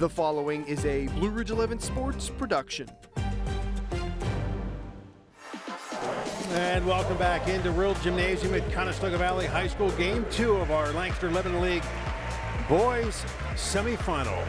The following is a Blue Ridge 11 Sports production. And welcome back into World Gymnasium at Conestoga Valley High School. Game 2 of our Lancaster 11 League boys semifinals.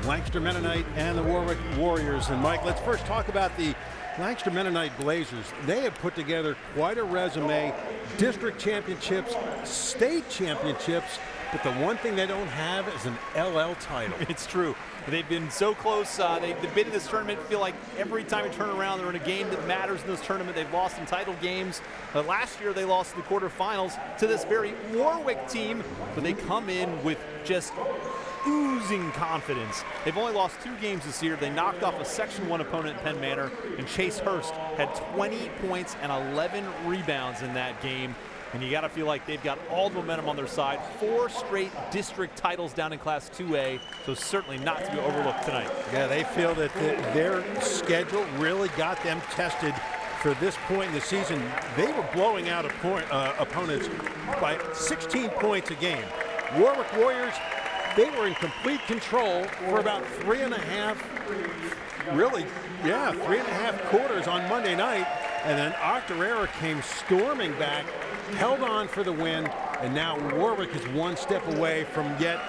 Lancaster Mennonite and the Warwick Warriors. And Mike, let's first talk about the Lancaster Mennonite Blazers. They have put together quite a resume. District championships, state championships, but the one thing they don't have is an LL title. It's true. They've been so close. They've been in this tournament. Feel like every time you turn around, they're in a game that matters in this tournament. They've lost in title games. Last year, they lost in the quarterfinals to this very Warwick team, but they come in with just oozing confidence. They've only lost 2 games this year. They knocked off a Section 1 opponent in Penn Manor, and Chase Hurst had 20 points and 11 rebounds in that game. And you got to feel like they've got all the momentum on their side. 4 straight district titles down in Class 2A, so certainly not to be overlooked tonight. Yeah, they feel that their schedule really got them tested for this point in the season. They were blowing out opponents by 16 points a game. Warwick Warriors, they were in complete control for about 3.5 quarters on Monday night. And then Octorara came storming back, held on for the win, and now Warwick is one step away from yet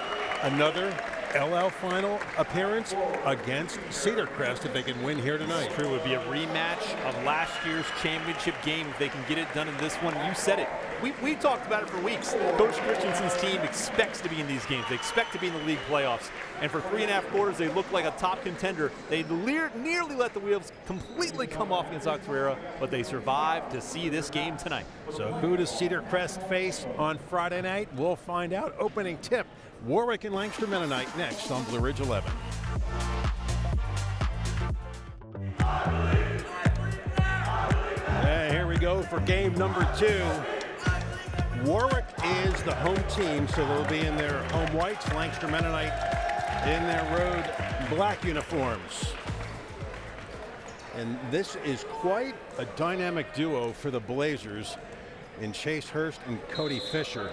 another LL final appearance against Cedar Crest if they can win here tonight. It's true. It would be a rematch of last year's championship game if they can get it done in this one. You said it. We talked about it for weeks. Coach Christensen's team expects to be in these games. They expect to be in the league playoffs. And for 3.5 quarters, they look like a top contender. They nearly let the wheels completely come off against Octorara, but they survived to see this game tonight. So who does Cedar Crest face on Friday night? We'll find out. Opening tip, Warwick and Lancaster Mennonite next on Blue Ridge 11. Here we go for game number 2. Warwick is the home team, so they'll be in their home whites. Lancaster Mennonite in their road black uniforms. And this is quite a dynamic duo for the Blazers in Chase Hurst and Cody Fisher.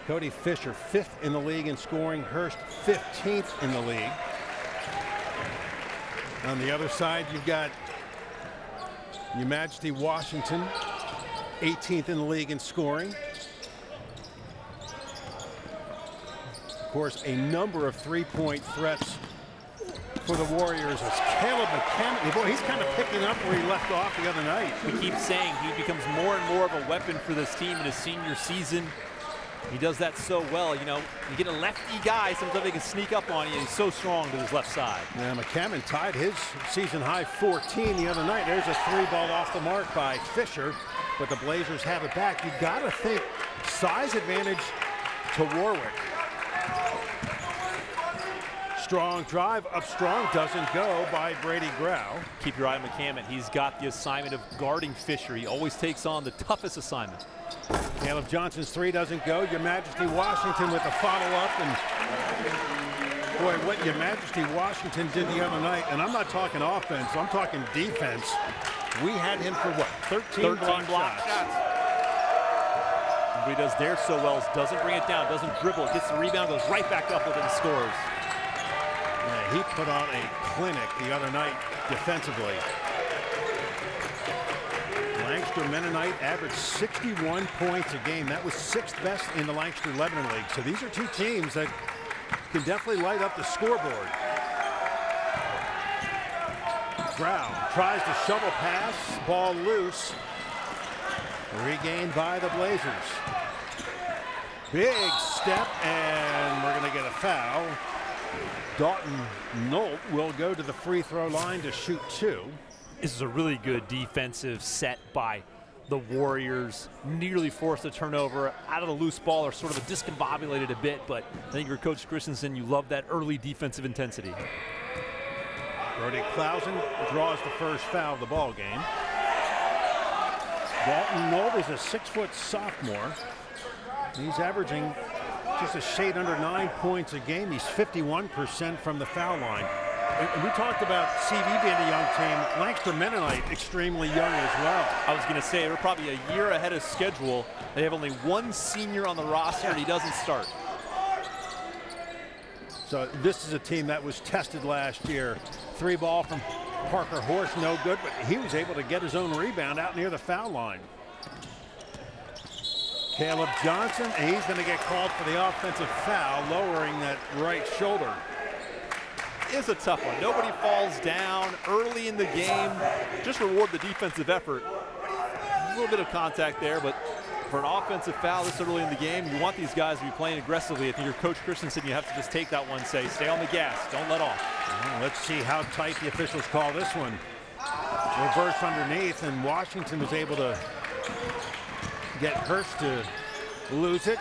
Cody Fisher 5th in the league in scoring, Hurst 15th in the league. On the other side, you've got Your Majesty Washington, 18th in the league in scoring. Of course, a number of 3-point threats for the Warriors as Caleb McCammon. Boy, he's kind of picking up where he left off the other night. We keep saying he becomes more and more of a weapon for this team in his senior season. He does that so well. You know, you get a lefty guy, sometimes they can sneak up on you, and he's so strong to his left side. Yeah, McCammon tied his season high 14 the other night. There's a 3 ball off the mark by Fisher, but the Blazers have it back. You got to think size advantage to Warwick. Strong drive, up strong, doesn't go by Brady Grau. Keep your eye on McCammon. He's got the assignment of guarding Fisher. He always takes on the toughest assignment. Caleb Johnson's 3 doesn't go. Your Majesty Washington with a follow-up. And boy, what Your Majesty Washington did the other night, and I'm not talking offense, I'm talking defense. We had him for what, 13 block shots. And what he does there so well is doesn't bring it down, doesn't dribble, gets the rebound, goes right back up with it and scores. Yeah, he put on a clinic the other night defensively. Lancaster Mennonite averaged 61 points a game. That was 6th best in the Lancaster 11 League. So these are 2 teams that can definitely light up the scoreboard. Grau tries to shovel pass, ball loose. Regained by the Blazers. Big step, and we're going to get a foul. Dalton Nolt will go to the free throw line to shoot 2. This is a really good defensive set by the Warriors. Nearly forced a turnover out of the loose ball, or sort of discombobulated a bit, but I think for Coach Christensen, you love that early defensive intensity. Brody Clausen draws the first foul of the ball game. Dalton Nolt is a 6-foot sophomore. He's averaging just a shade under 9 points a game. He's 51% from the foul line. And we talked about CV being a young team. Lancaster Mennonite extremely young as well. I was going to say they're probably a year ahead of schedule. They have only 1 senior on the roster, and he doesn't start. So this is a team that was tested last year. 3 ball from Parker Horst, no good, but he was able to get his own rebound out near the foul line. Caleb Johnson, and he's going to get called for the offensive foul, lowering that right shoulder. It's a tough one. Nobody falls down early in the game. Just reward the defensive effort. A little bit of contact there, but for an offensive foul this early in the game, you want these guys to be playing aggressively. If you're Coach Christensen, you have to just take that one, say, stay on the gas, don't let off. Well, let's see how tight the officials call this one. Reverse underneath, and Washington was able to get Hurst to lose it.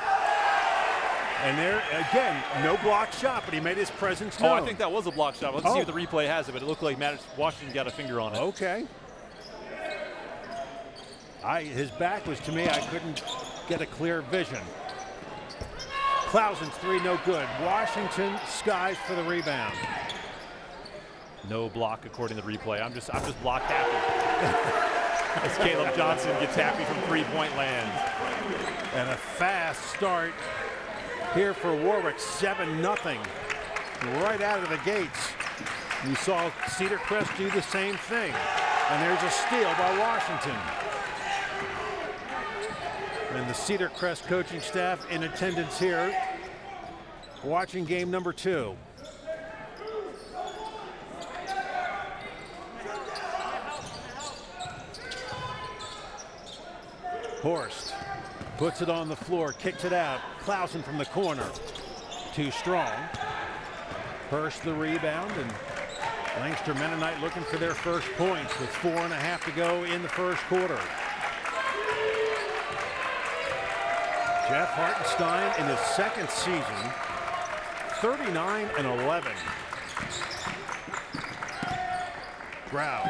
And there, again, no block shot, but he made his presence known. Oh, I think that was a block shot. Let's see if the replay has it, but it looked like Washington got a finger on it. Okay. His back was to me. I couldn't get a clear vision. Clausen's 3, no good. Washington skies for the rebound. No block according to the replay. I'm just block happy. As Caleb Johnson gets happy from 3-point land. And a fast start here for Warwick, 7-0. Right out of the gates. You saw Cedar Crest do the same thing. And there's a steal by Washington. And the Cedar Crest coaching staff in attendance here, watching game number 2. Horst puts it on the floor, kicks it out. Clausen from the corner. Too strong. Hurst the rebound, and Lancaster Mennonite looking for their first points with 4.5 to go in the first quarter. Jeff Hartenstein in his second season, 39-11. Grau.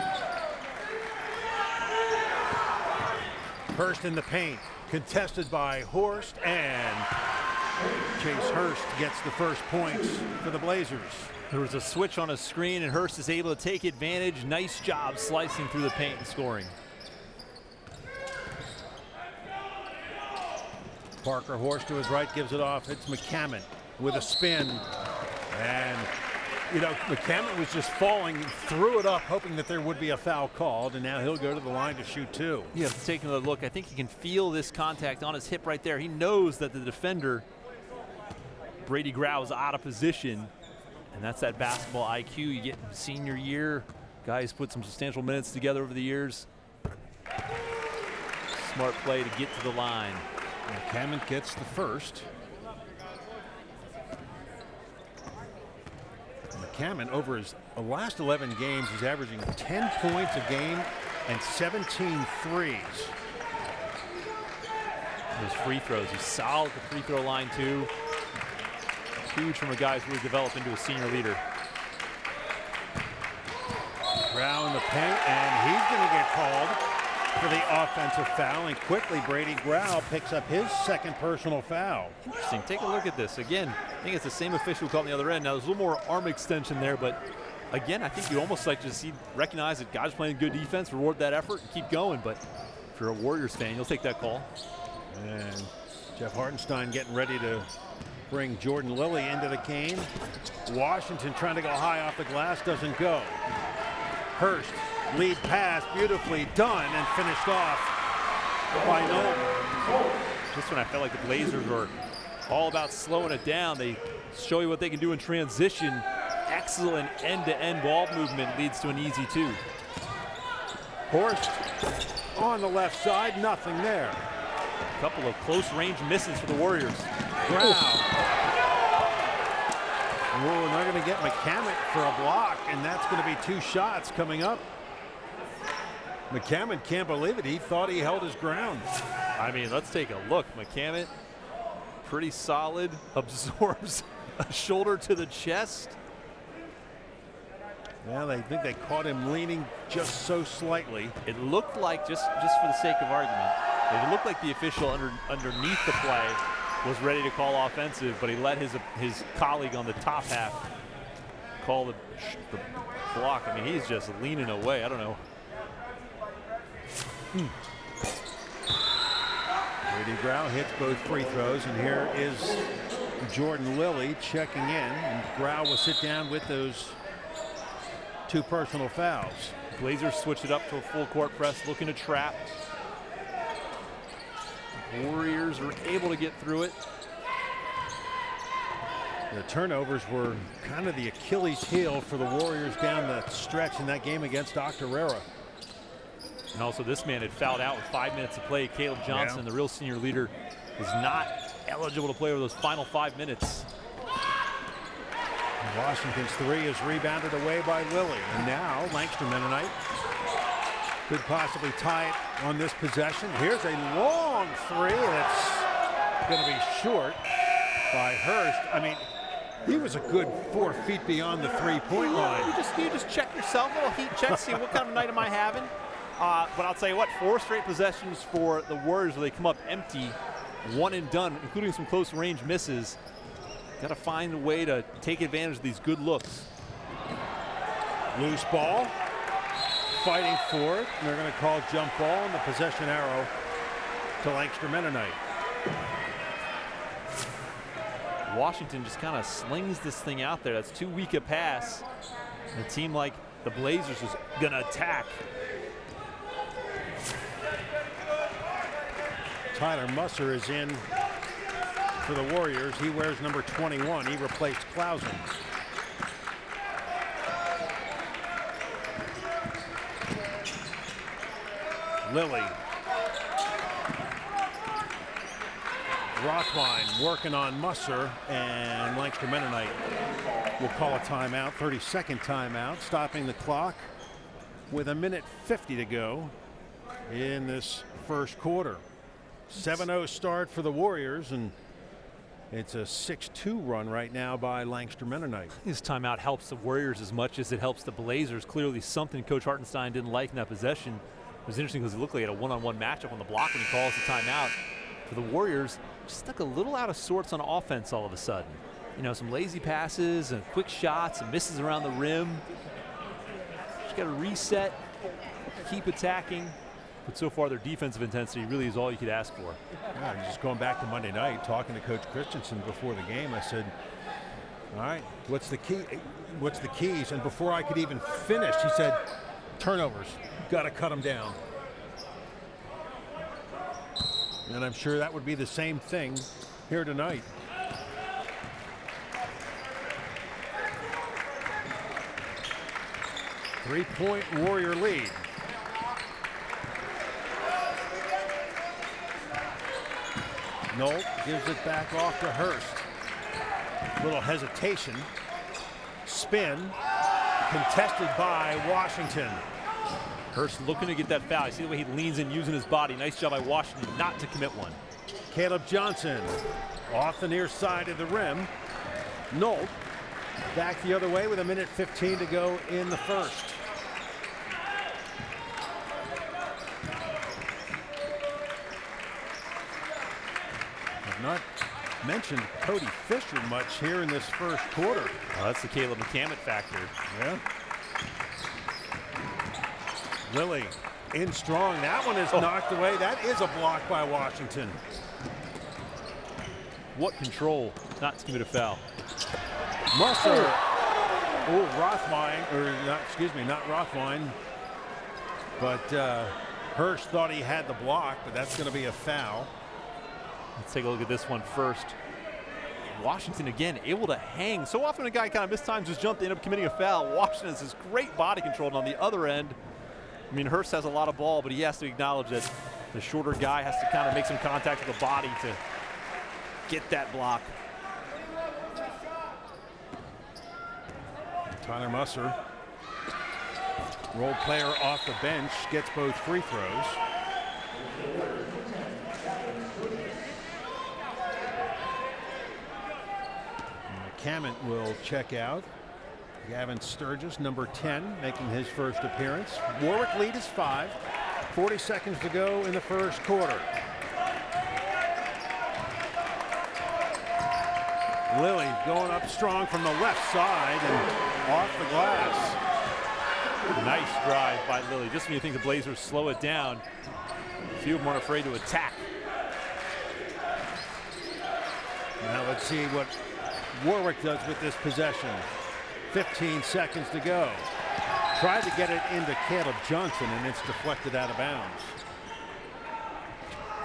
Hurst in the paint, contested by Horst, and Chase Hurst gets the first points for the Blazers. There was a switch on a screen, and Hurst is able to take advantage. Nice job slicing through the paint and scoring. Parker Horst to his right gives it off. It's McCammon with a spin. And, you know, McCammon was just falling, threw it up, hoping that there would be a foul called, and now he'll go to the line to shoot 2. Yeah, taking a look. I think he can feel this contact on his hip right there. He knows that the defender, Brady Grau, is out of position, and that's that basketball IQ you get in senior year. Guys put some substantial minutes together over the years. Smart play to get to the line. McCammon gets the first. McCammon, over his last 11 games, is averaging 10 points a game and 17 threes. Those free throws, he's solid at the free throw line too. Huge from a guy who's really developed into a senior leader. Grau in the paint, and he's going to get called for the offensive foul, and quickly Brady Grau picks up his second personal foul. Interesting. Take a look at this. Again, I think it's the same official call on the other end. Now, there's a little more arm extension there, but again, I think you almost like to see, recognize that guys playing good defense, reward that effort, and keep going. But if you're a Warriors fan, you'll take that call. And Jeff Hartenstein getting ready to bring Jordan Lilly into the game. Washington trying to go high off the glass, doesn't go. Hurst, lead pass, beautifully done and finished off by Nolan. Just when I felt like the Blazers were all about slowing it down, they show you what they can do in transition. Excellent end-to-end ball movement leads to an easy 2. Horst on the left side, nothing there. A couple of close range misses for the Warriors. Grau. Oh, and they're going to get McCammon for a block, and that's going to be 2 shots coming up. McCammon can't believe it. He thought he held his ground. I mean, let's take a look. McCammon, pretty solid, absorbs a shoulder to the chest. Well, I think they caught him leaning just so slightly. It looked like, just for the sake of argument, it looked like the official underneath the play was ready to call offensive, but he let his colleague on the top half call the block. I mean, he's just leaning away. I don't know. Brady Grau hits both free throws, and here is Jordan Lilly checking in, and Grau will sit down with those 2 personal fouls. Blazers switch it up to a full court press, looking to trap. Warriors are able to get through it. The turnovers were kind of the Achilles heel for the Warriors down the stretch in that game against Octorara. And also this man had fouled out with 5 minutes to play. Caleb Johnson, the real senior leader, is not eligible to play over those final 5 minutes. Washington's 3 is rebounded away by Lilly. And now Lancaster Mennonite could possibly tie it on this possession. Here's a long 3, and it's going to be short by Hurst. I mean, he was a good 4 feet beyond the 3-point line. You just check yourself, a little heat check, see what kind of night am I having. But I'll tell you what, 4 straight possessions for the Warriors where they come up empty, 1 and done, including some close range misses. Got to find a way to take advantage of these good looks. Loose ball, fighting for it, and they're going to call jump ball, and the possession arrow to Lancaster Mennonite. Washington just kind of slings this thing out there. That's too weak a pass. And a team like the Blazers is going to attack. Tyler Musser is in for the Warriors. He wears number 21. He replaced Clausen. Lilly. Rothwein working on Musser, and Lancaster Mennonite will call a timeout, 32nd timeout, stopping the clock with 1:50 to go in this first quarter. 7-0 start for the Warriors, and it's a 6-2 run right now by Lancaster Mennonite. This timeout helps the Warriors as much as it helps the Blazers. Clearly something Coach Hartenstein didn't like in that possession. It was interesting because it looked like he had a one-on-one matchup on the block when he calls the timeout. For the Warriors, just look a little out of sorts on offense all of a sudden. You know, some lazy passes and quick shots and misses around the rim. Just got to reset, keep attacking. But so far, their defensive intensity really is all you could ask for. Yeah, just going back to Monday night, talking to Coach Christensen before the game, I said, all right, what's the key? What's the keys? And before I could even finish, he said, turnovers, got to cut them down. And I'm sure that would be the same thing here tonight. Three-point Warrior lead. Nolt gives it back off to Hurst. Little hesitation. Spin. Contested by Washington. Hurst looking to get that foul. You see the way he leans in using his body. Nice job by Washington not to commit one. Caleb Johnson off the near side of the rim. Nolt back the other way with 1:15 to go in the first. I've not mentioned Cody Fisher much here in this first quarter. Oh, that's the Caleb McCammett factor. Yeah. Lilly in strong. That one is knocked away. That is a block by Washington. What control not to commit a foul. Musser. Oh, Rothwein, or not, excuse me, not Rothwein. But Hurst thought he had the block, but that's going to be a foul. Let's take a look at this one first. Washington again able to hang. So often a guy kind of mistimes his jump to end up committing a foul. Washington has this great body control, and on the other end, I mean, Hurst has a lot of ball, but he has to acknowledge that the shorter guy has to kind of make some contact with the body to get that block. Tyler Musser, role player off the bench, gets both free throws. McCammett will check out. Gavin Sturgis, number 10, making his first appearance. Warwick lead is 5. 40 seconds to go in the first quarter. Lilly going up strong from the left side and off the glass. Nice drive by Lilly. Just when you think the Blazers slow it down, a few of them aren't afraid to attack. Now let's see what Warwick does with this possession. 15 seconds to go. Tried to get it into Caleb Johnson, and it's deflected out of bounds.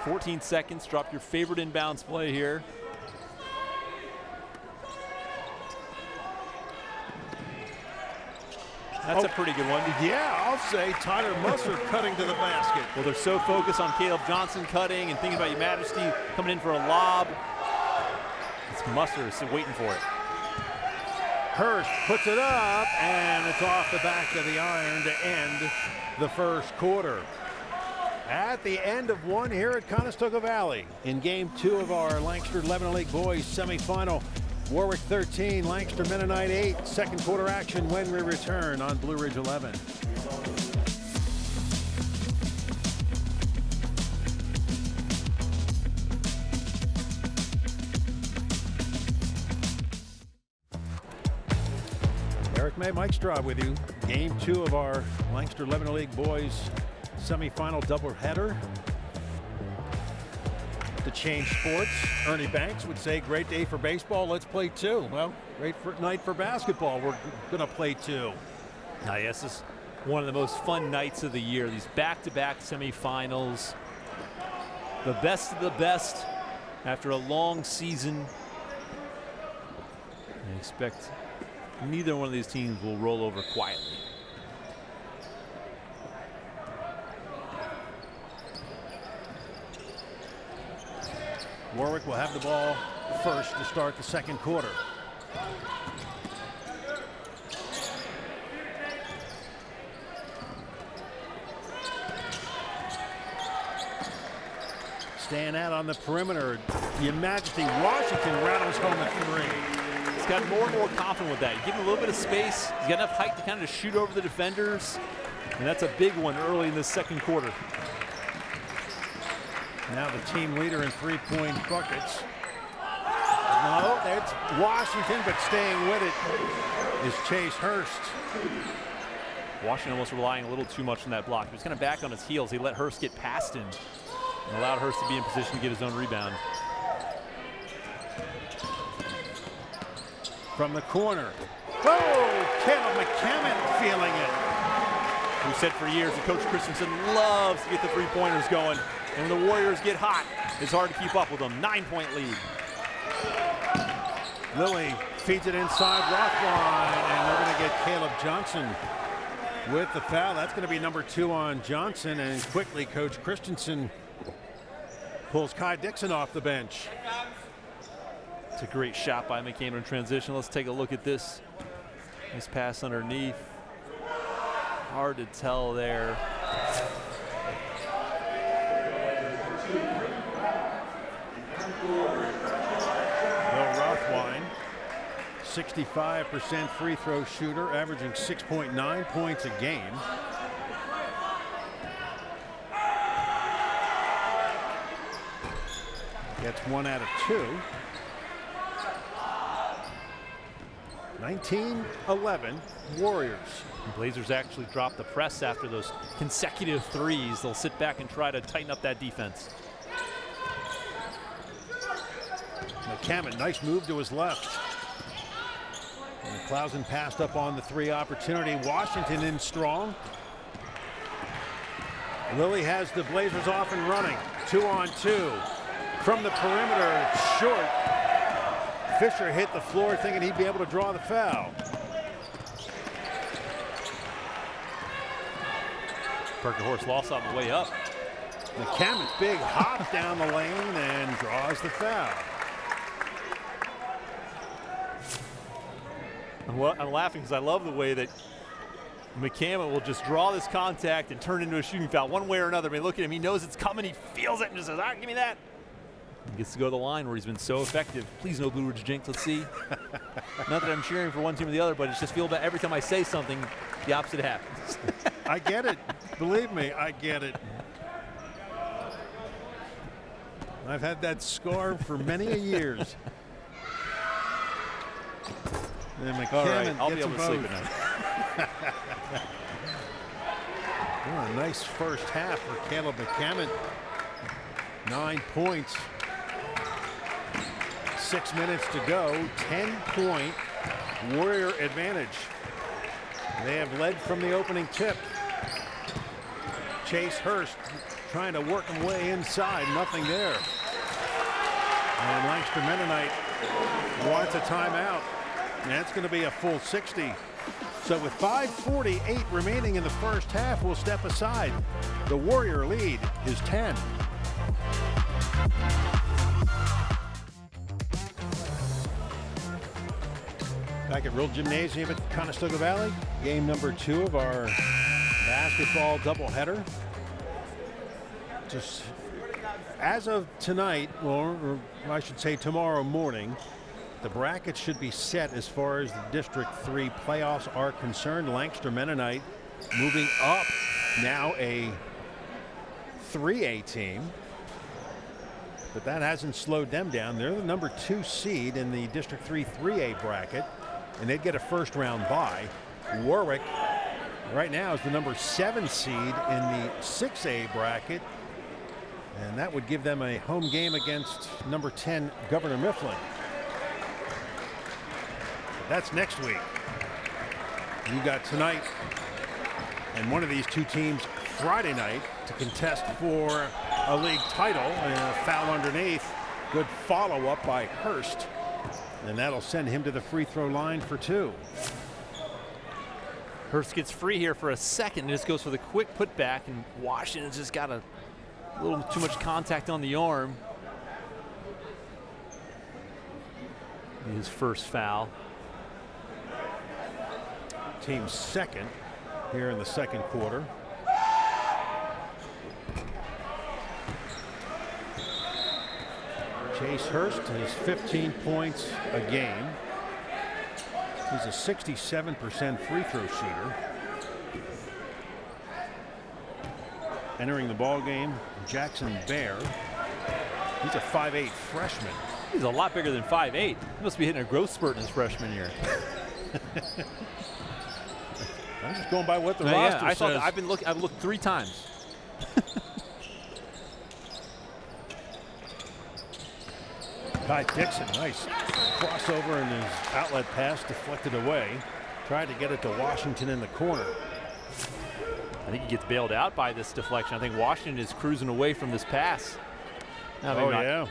14 seconds. Drop your favorite inbounds play here. That's a pretty good one. Yeah, I'll say Tyler Musser cutting to the basket. Well, they're so focused on Caleb Johnson cutting and thinking about your Majesty coming in for a lob. It's Musser waiting for it. Hurst puts it up, and it's off the back of the iron to end the first quarter. At the end of one here at Conestoga Valley in game 2 of our Lancaster Lebanon League boys semifinal. Warwick 13, Lancaster Mennonite 8. Second quarter action when we return on Blue Ridge 11. Eric May, Mike Straub with you. Game 2 of our Lancaster Lebanon League boys semifinal doubleheader. To change sports, Ernie Banks would say, great day for baseball, let's play 2. Well, great night for basketball, we're going to play 2. Yes, this is one of the most fun nights of the year. These back-to-back semifinals. The best of the best after a long season. I expect neither one of these teams will roll over quietly. Warwick will have the ball first to start the second quarter. Staying out on the perimeter. Your Majesty Washington rattles home a 3. He's gotten more and more confident with that. You give him a little bit of space. He's got enough height to kind of shoot over the defenders. And that's a big one early in this second quarter. Now the team leader in 3-point buckets. No, that's Washington, but staying with it is Chase Hurst. Washington almost relying a little too much on that block. He was kind of back on his heels. He let Hurst get past him and allowed Hurst to be in position to get his own rebound. From the corner. Oh, Caleb McCammon feeling it. We've said for years that Coach Christensen loves to get the three-pointers going. And when the Warriors get hot, it's hard to keep up with them. 9-point lead. Lilly feeds it inside Rothwine, and they're going to get Caleb Johnson with the foul. That's going to be number 2 on Johnson, and quickly Coach Christensen pulls Kai Dixon off the bench. It's a great shot by McCammon in transition. Let's take a look at this. Nice pass underneath. Hard to tell there. Will Rothwine, 65% free throw shooter, averaging 6.9 points a game. Gets 1 out of 2. 19-11 Warriors. The Blazers actually dropped the press after those consecutive threes. They'll sit back and try to tighten up that defense. McCammon, nice move to his left. And Clausen passed up on the 3 opportunity. Washington in strong. Lilly has the Blazers off and running. 2-on-2. From the perimeter, it's short. Fisher hit the floor thinking he'd be able to draw the foul. Parker Horse lost on the way up. McCammon, big hop down the lane and draws the foul. I'm laughing because I love the way that McCammon will just draw this contact and turn it into a shooting foul one way or another. I mean, look at him. He knows it's coming. He feels it and just says, give me that. He gets to go to the line where he's been so effective. Please no Blue Ridge jinx. Let's see. Not that I'm cheering for one team or the other, but it's just feel bad every time I say something, the opposite happens. I get it. Believe me, I get it. I've had that scar for many a years. And McCammon all right, I'll be gets able to them sleep both. at night. Oh, a nice first half for Caleb McCammon. 9 points. 6 minutes to go. 10-point Warrior advantage. They have led from the opening tip. Chase Hurst trying to work him way inside. Nothing there. And Lancaster Mennonite wants a timeout. And that's going to be a full 60. So with 5:48 remaining in the first half, we'll step aside. The Warrior lead is 10. Back at Real Gymnasium at Conestoga Valley, game number 2 of our basketball doubleheader. Just as of tonight, or I should say tomorrow morning, the bracket should be set as far as the District 3 playoffs are concerned. Lancaster Mennonite moving up, now a 3A team. But that hasn't slowed them down. They're the number 2 seed in the District 3 3A bracket, and they'd get a first round bye. Warwick right now is the number 7 seed in the 6A bracket, and that would give them a home game against number 10 Governor Mifflin. That's next week. You got tonight and one of these two teams Friday night to contest for a league title, and a foul underneath. Good follow-up by Hurst, and that'll send him to the free throw line for 2. Hurst gets free here for a second and just goes for the quick putback, and Washington's just got a little too much contact on the arm. His first foul. Team's second here in the second quarter. Chase Hurst has 15 points a game. He's a 67% free throw shooter. Entering the ball game, Jackson Bear. He's a 5'8" freshman. He's a lot bigger than 5'8". He must be hitting a growth spurt in his freshman year. I'm just going by what the roster says. I've looked 3 times. Ty Dixon, nice crossover, and his outlet pass deflected away. Tried to get it to Washington in the corner. I think he gets bailed out by this deflection. I think Washington is cruising away from this pass. No, yeah.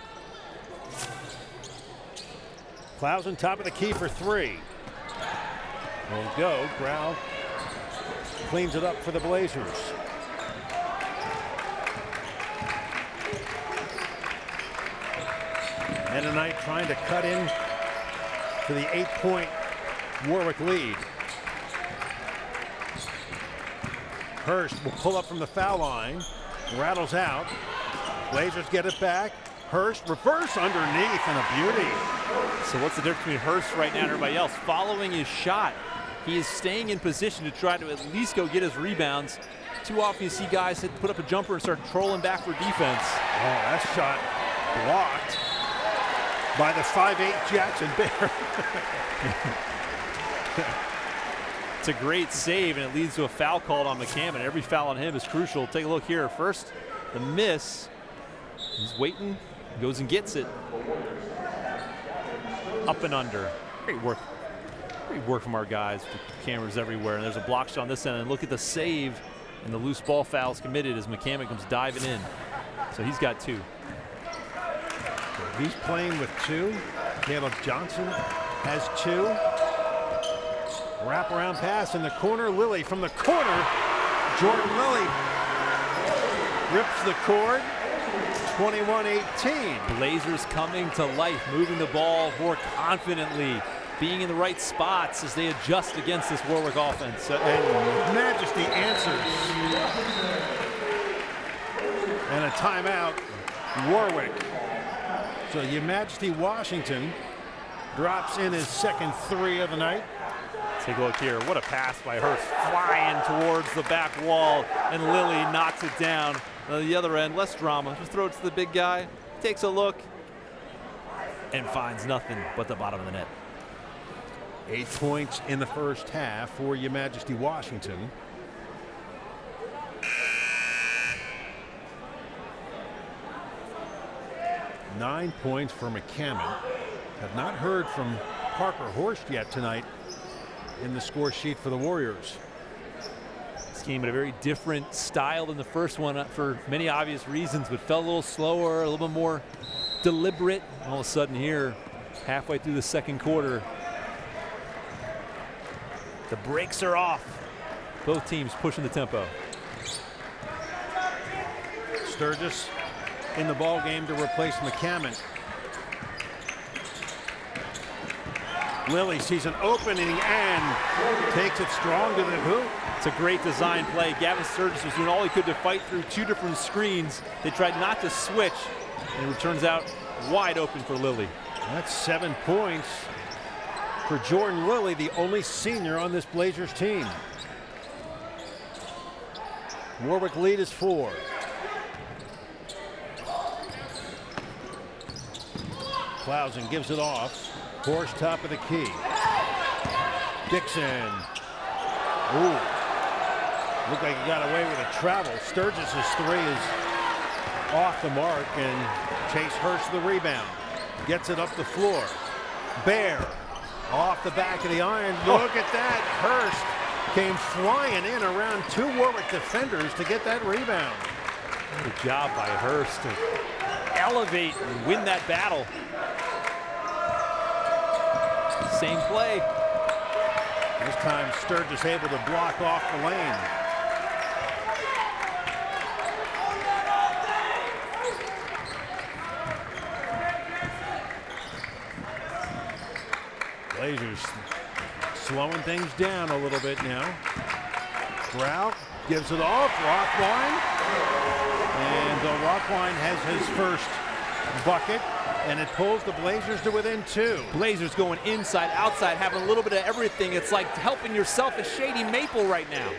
Clausen top of the key for 3. Will go. Grau cleans it up for the Blazers. Mennonite trying to cut in for the 8-point Warwick lead. Hurst will pull up from the foul line, rattles out. Blazers get it back. Hurst reverse underneath, and a beauty. So what's the difference between Hurst right now and everybody else? Following his shot, he is staying in position to try to at least go get his rebounds. Too often you see guys that put up a jumper and start trolling back for defense. Oh, that shot blocked by the 5'8" Jackson Bear. It's a great save, and it leads to a foul called on McCammon. Every foul on him is crucial. Take a look here. First, the miss. He's waiting, goes and gets it. Up and under. Great work. Great work from our guys. The cameras everywhere, and there's a block shot on this end. And look at the save, and the loose ball fouls committed as McCammon comes diving in. So he's got 2. He's playing with 2. Caleb Johnson has 2. Wraparound pass in the corner. Lilly from the corner. Jordan Lilly rips the cord. 21-18. Blazers coming to life, moving the ball more confidently, being in the right spots as they adjust against this Warwick offense. And Majesty answers. And a timeout, Warwick. So Your Majesty Washington drops in his second 3 of the night. Take a look here. What a pass by Hurst, flying towards the back wall, and Lilly knocks it down. On the other end, less drama. Just throw it to the big guy, takes a look, and finds nothing but the bottom of the net. 8 points in the first half for Your Majesty Washington. (9 points for McCammon. Have not heard from Parker Horst yet tonight in the score sheet for the Warriors. This game had a very different style than the first one for many obvious reasons, but felt a little slower, a little bit more deliberate. All of a sudden here, halfway through the second quarter, the brakes are off. Both teams pushing the tempo. Sturgis in the ball game to replace McCammon. Lilly sees an opening and takes it strong to the hoop. It's a great design play. Gavin Sturgis was doing all he could to fight through two different screens. They tried not to switch, and it turns out wide open for Lilly. That's 7 points for Jordan Lilly, the only senior on this Blazers team. Warwick lead is 4. Clausen gives it off. Horst top of the key. Dixon. Ooh. Looked like he got away with a travel. Sturgis' three is off the mark, and Chase Hurst the rebound. Gets it up the floor. Bear off the back of the iron. Look at that. Hurst came flying in around two Warwick defenders to get that rebound. Good job by Hurst to elevate and win that battle. Same play. This time Sturgis able to block off the lane. Blazers slowing things down a little bit now. Grau gives it off. Rothwine. And Rothwine has his first bucket, and it pulls the Blazers to within 2. Blazers going inside, outside, having a little bit of everything. It's like helping yourself a Shady Maple right now.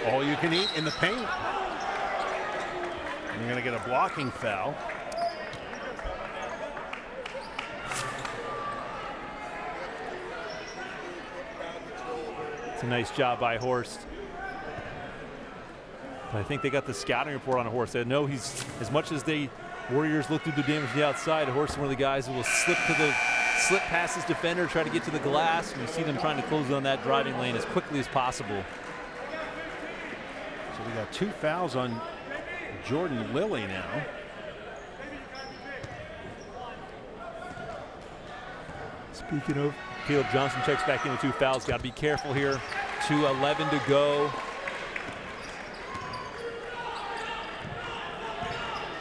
All you can eat in the paint. You're going to get a blocking foul. It's a nice job by Horst. But I think they got the scouting report on Horst. They know he's, as much as the Warriors look to do damage to the outside, Horst is one of the guys who will slip past his defender, try to get to the glass, and you see them trying to close on that driving lane as quickly as possible. So we got 2 fouls on Jordan Lilly now. Speaking of, Caleb Johnson checks back into 2 fouls. Got to be careful here. 2:11 to go.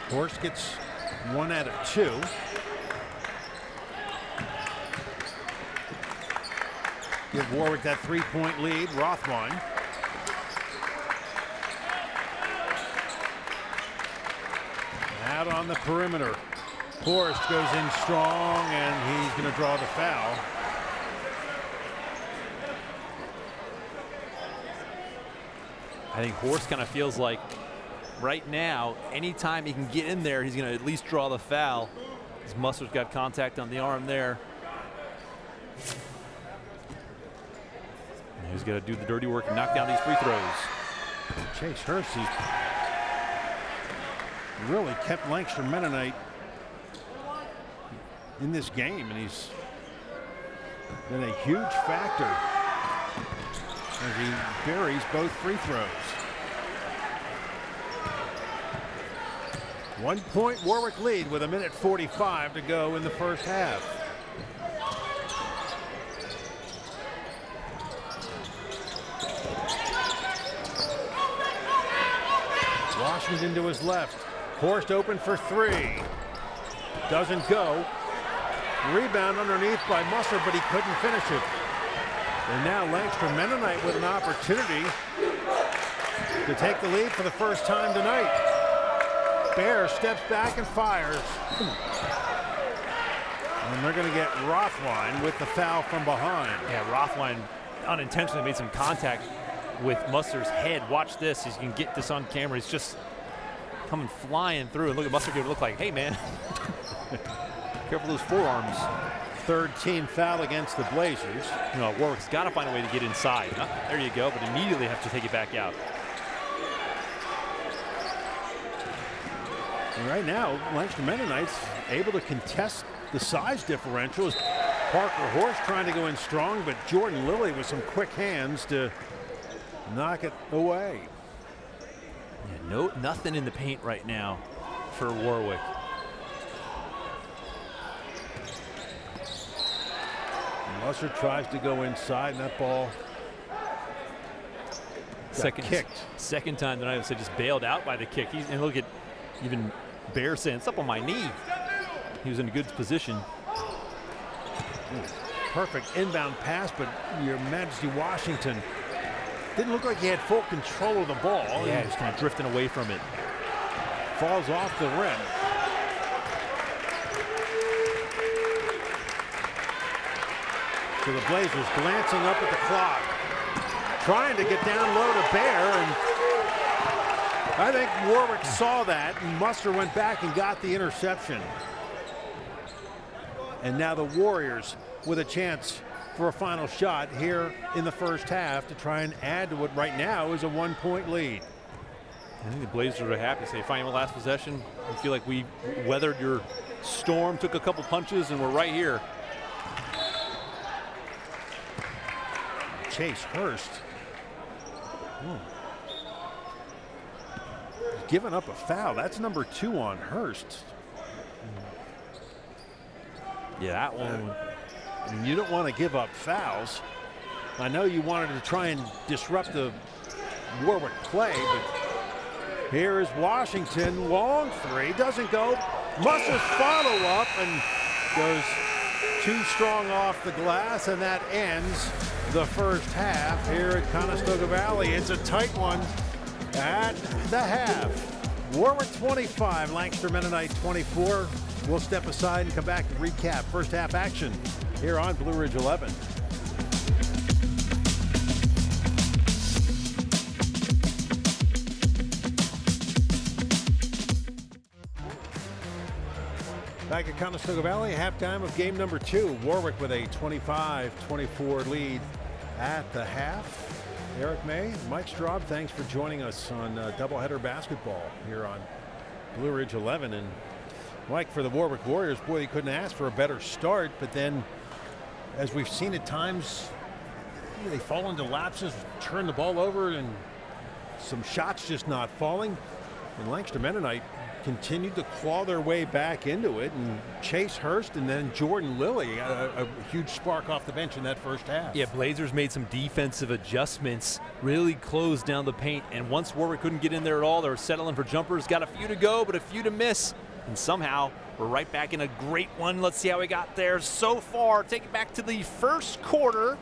Horst gets 1 out of 2. Give Warwick that 3-point lead. Rothwine. Out on the perimeter. Horst goes in strong, and he's going to draw the foul. I think Horst kind of feels like right now, anytime he can get in there, he's going to at least draw the foul. His Mustard's got contact on the arm there. And he's got to do the dirty work and knock down these free throws. Chase Hurst has really kept Lancaster Mennonite in this game, and he's been a huge factor as he buries both free throws. 1 point Warwick lead with 1:45 to go in the first half. Washington to his left. Horst open for 3. Doesn't go. Rebound underneath by Musser, but he couldn't finish it. And now Lancaster Mennonite with an opportunity to take the lead for the first time tonight. Bear steps back and fires. And they're going to get Rothwine with the foul from behind. Yeah, Rothwine unintentionally made some contact with Musser's head. Watch this. You can get this on camera. He's just coming flying through. And look at Musser give it look like, hey, man. Careful those forearms. Third team foul against the Blazers. You know, Warwick's got to find a way to get inside. There you go, but immediately have to take it back out. And right now, Lancaster Mennonite's able to contest the size differential is Parker Horst trying to go in strong, but Jordan Lilly with some quick hands to knock it away. Yeah, nothing in the paint right now for Warwick. Musser tries to go inside, and that ball kicked. Second time tonight, I just bailed out by the kick. And look at even Bear saying, it's up on my knee. He was in a good position. Perfect inbound pass, but your Majesty Washington didn't look like he had full control of the ball. Yeah, he was kind of drifting away from it. Falls off the rim. So the Blazers glancing up at the clock, trying to get down low to Bear, and I think Warwick saw that, and Musser went back and got the interception. And now the Warriors with a chance for a final shot here in the first half to try and add to what right now is a 1-point lead. I think the Blazers are happy. Say, final last possession. I feel like we weathered your storm, took a couple punches, and we're right here. Chase Hurst. Giving up a foul. That's number 2 on Hurst. Yeah, that one. You don't want to give up fouls. I know you wanted to try and disrupt the Warwick play, but here is Washington. Long three. Doesn't go. Musser's follow-up and goes too strong off the glass, and that ends the first half here at Conestoga Valley. It's a tight one at the half. Warwick 25, Lancaster Mennonite 24. We'll step aside and come back to recap first half action here on Blue Ridge 11. Back at Conestoga Valley, halftime of game number 2. Warwick with a 25-24 lead at the half. Eric May, Mike Straub, thanks for joining us on doubleheader basketball here on Blue Ridge 11. And Mike, for the Warwick Warriors, boy, they couldn't ask for a better start, but then as we've seen at times, they fall into lapses, turn the ball over, and some shots just not falling. And Lancaster Mennonite continued to claw their way back into it, and Chase Hurst and then Jordan Lilly, a huge spark off the bench in that first half. Yeah, Blazers made some defensive adjustments, really closed down the paint, and once Warwick couldn't get in there at all, they were settling for jumpers. Got a few to go, but a few to miss, and somehow we're right back in a great one. Let's see how we got there so far. Take it back to the first quarter.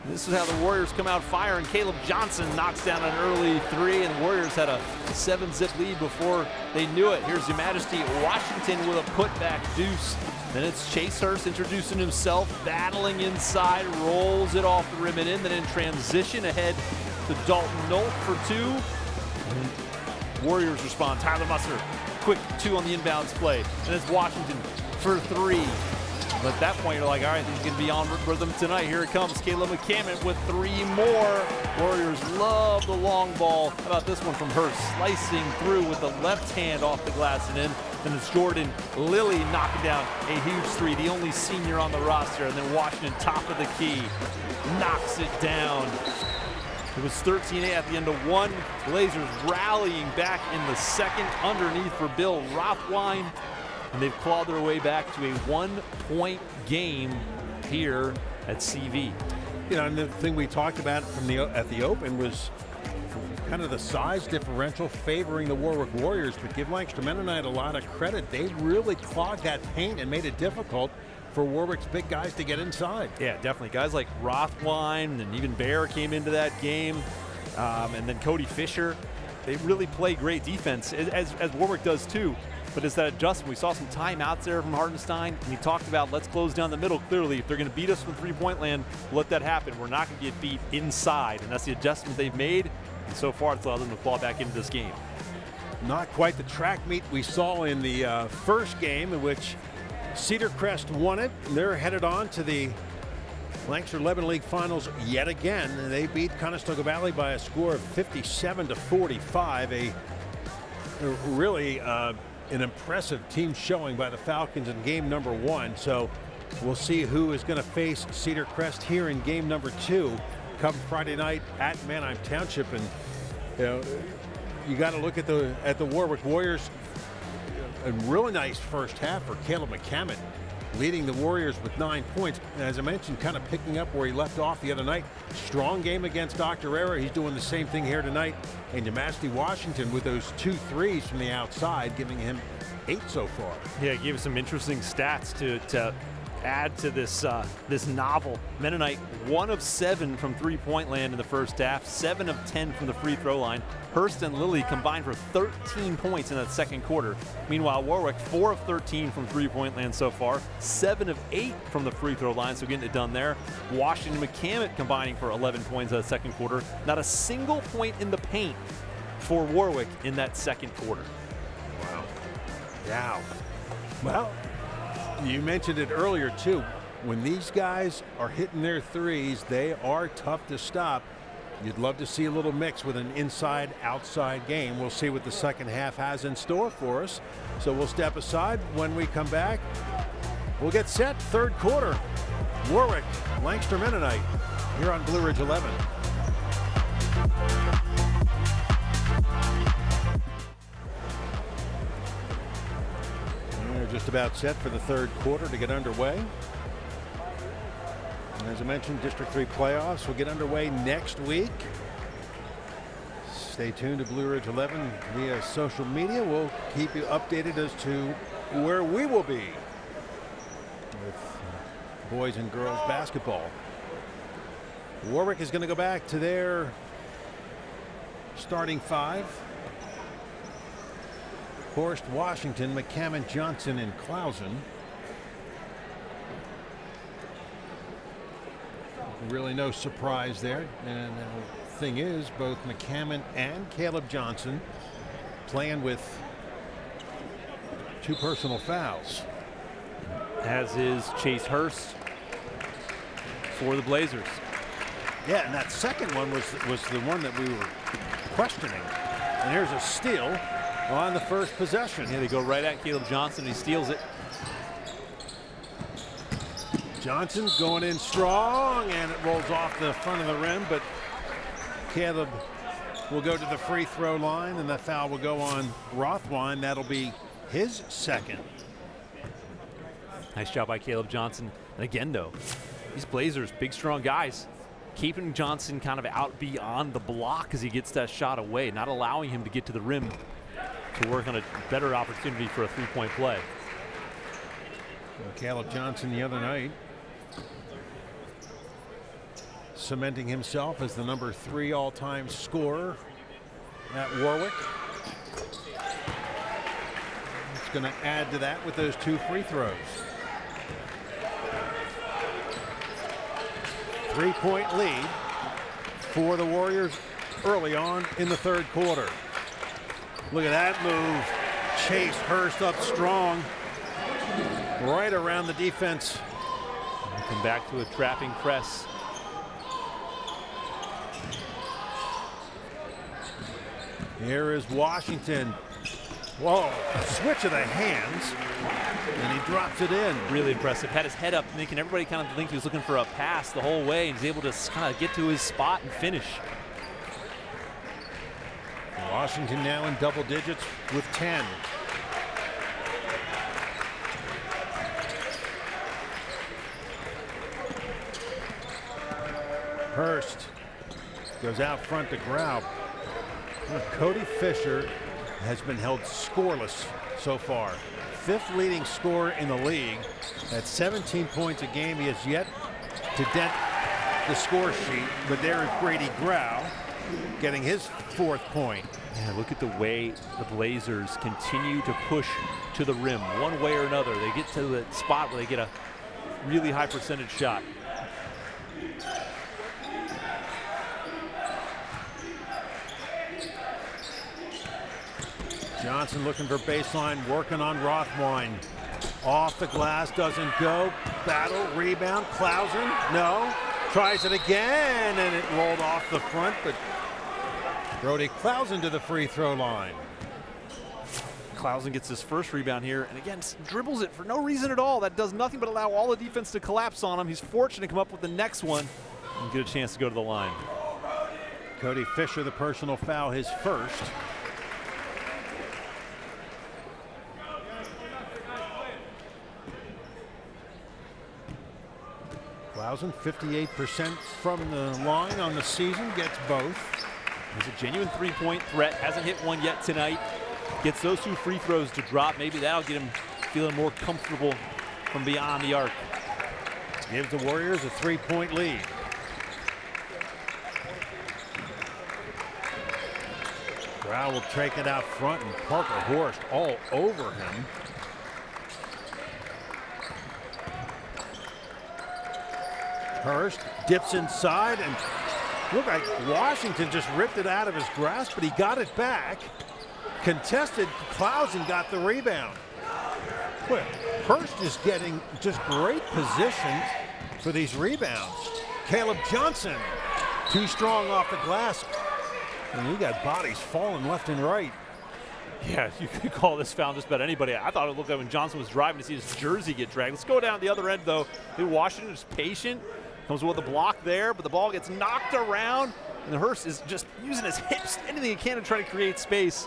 This is how the Warriors come out firing. Caleb Johnson knocks down an early three, and the Warriors had a 7-zip lead before they knew it. Here's Your Majesty Washington with a putback deuce. Then it's Chase Hurst introducing himself, battling inside, rolls it off the rim and in. Then in transition ahead to Dalton Nolt for 2. And Warriors respond. Tyler Musser, quick 2 on the inbounds play. And it's Washington for 3. But at that point, you're like, all right, he's going to be on rhythm tonight. Here it comes. Caleb McCammon with 3 more. Warriors love the long ball. How about this one from Hurst? Slicing through with the left hand off the glass and in. Then it's Jordan Lilly knocking down a huge 3, the only senior on the roster. And then Washington, top of the key, knocks it down. It was 13-8 at the end of 1. Blazers rallying back in the second underneath for Bill Rothwein. And they've clawed their way back to a 1-point game here at CV. You know, and the thing we talked about at the open was kind of the size differential favoring the Warwick Warriors, but give Lancaster Mennonite a lot of credit. They really clogged that paint and made it difficult for Warwick's big guys to get inside. Yeah, definitely. Guys like Rothwein and even Bear came into that game, and then Cody Fisher. They really play great defense, as Warwick does too. But it's that adjustment. We saw some timeouts there from Hardenstein, and he talked about let's close down the middle clearly. If they're going to beat us from three-point land, let that happen. We're not going to get beat inside, and that's the adjustment they've made. And so far, it's allowed them to claw back into this game. Not quite the track meet we saw in the first game, in which Cedar Crest won it. They're headed on to the Lancaster 11 League Finals yet again. They beat Conestoga Valley by a score of 57-45. A really an impressive team showing by the Falcons in game number 1. So we'll see who is going to face Cedar Crest here in game number 2 come Friday night at Mannheim Township. And you got to look at the Warwick Warriors. A really nice first half for Caleb McCammon, leading the Warriors with 9 points. And as I mentioned, kind of picking up where he left off the other night. Strong game against Dr. Era. He's doing the same thing here tonight. And Demasty Washington with those 2 threes from the outside, giving him 8 so far. Yeah, gave us some interesting stats to add to this this novel. Mennonite 1 of 7 from three-point land in the first half, 7 of 10 from the free throw line. Hurst and Lilly combined for 13 points in that second quarter. Meanwhile, Warwick 4 of 13 from three-point land so far, 7 of 8 from the free throw line, so getting it done there. Washington and McCammon combining for 11 points in that second quarter. Not a single point in the paint for Warwick in that second quarter. Wow. Yeah. Well, you mentioned it earlier too. When these guys are hitting their threes, they are tough to stop. You'd love to see a little mix with an inside-outside game. We'll see what the second half has in store for us. So we'll step aside. When we come back, we'll get set. Third quarter. Warwick, Lancaster Mennonite here on Blue Ridge 11. We're just about set for the third quarter to get underway. As I mentioned, District 3 playoffs will get underway next week. Stay tuned to Blue Ridge 11 via social media. We'll keep you updated as to where we will be with boys and girls basketball. Warwick is going to go back to their starting 5. Horst, Washington, McCammon, Johnson, and Clausen. Really no surprise there. And the thing is, both McCammon and Caleb Johnson playing with 2 personal fouls. As is Chase Hurst for the Blazers. Yeah, and that second one was the one that we were questioning. And here's a steal on the first possession. Yeah, they go right at Caleb Johnson. He steals it. Johnson going in strong, and it rolls off the front of the rim, but Caleb will go to the free throw line, and that foul will go on Rothwine. That'll be his second. Nice job by Caleb Johnson. And again, though, these Blazers, big, strong guys, keeping Johnson kind of out beyond the block as he gets that shot away, not allowing him to get to the rim to work on a better opportunity for a three-point play. Caleb Johnson the other night cementing himself as the number 3 all-time scorer at Warwick. It's going to add to that with those 2 free throws. 3-point lead for the Warriors early on in the third quarter. Look at that move. Chase Hurst up strong, right around the defense. And come back to a trapping press. Here is Washington. Whoa, switch of the hands, and he drops it in. Really impressive. Had his head up, making everybody kind of think he was looking for a pass the whole way, and he's able to kind of get to his spot and finish. Washington now in double digits with 10. Hurst goes out front to Grau. Cody Fisher has been held scoreless so far. 5th leading scorer in the league at 17 points a game. He has yet to dent the score sheet, but there is Brady Grau getting his 4th point. Yeah, look at the way the Blazers continue to push to the rim one way or another. They get to the spot where they get a really high percentage shot. Johnson looking for baseline, working on Rothwine. Off the glass, doesn't go. Battle, rebound, Clausen, no. Tries it again, and it rolled off the front, but Brody Clausen to the free throw line. Clausen gets his first rebound here, and again, dribbles it for no reason at all. That does nothing but allow all the defense to collapse on him. He's fortunate to come up with the next one and get a chance to go to the line. Cody Fisher, the personal foul, his first. Clausen, 58% from the line on the season, gets both. He's a genuine three-point threat, hasn't hit one yet tonight. Gets those 2 free throws to drop. Maybe that'll get him feeling more comfortable from beyond the arc. Gives the Warriors a 3-point lead. Grau will take it out front, and Parker Horst all over him. Hurst dips inside, and looked like Washington just ripped it out of his grasp, but he got it back. Contested, Clausen got the rebound. Well, Hurst is getting just great position for these rebounds. Caleb Johnson, too strong off the glass. And you got bodies falling left and right. Yeah, you could call this foul just about anybody. I thought it looked like when Johnson was driving to see his jersey get dragged. Let's go down the other end, though. Washington is patient. Comes with a block there, but the ball gets knocked around. And Hurst is just using his hips, anything he can to try to create space.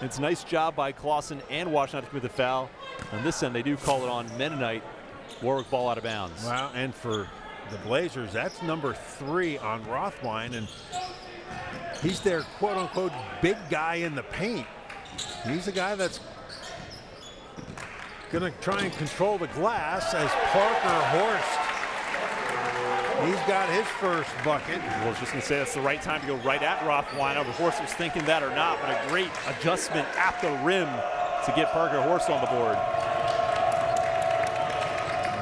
And it's a nice job by Clausen and Washington to commit the foul. On this end, they do call it on Mennonite. Warwick ball out of bounds. Wow, and for the Blazers, that's number 3 on Rothwein, and he's their quote-unquote big guy in the paint. He's the guy that's going to try and control the glass as Parker Horst. He's got his first bucket. I was just going to say that's the right time to go right at Rothwein. If Horst was thinking that or not, but a great adjustment at the rim to get Parker Horst on the board.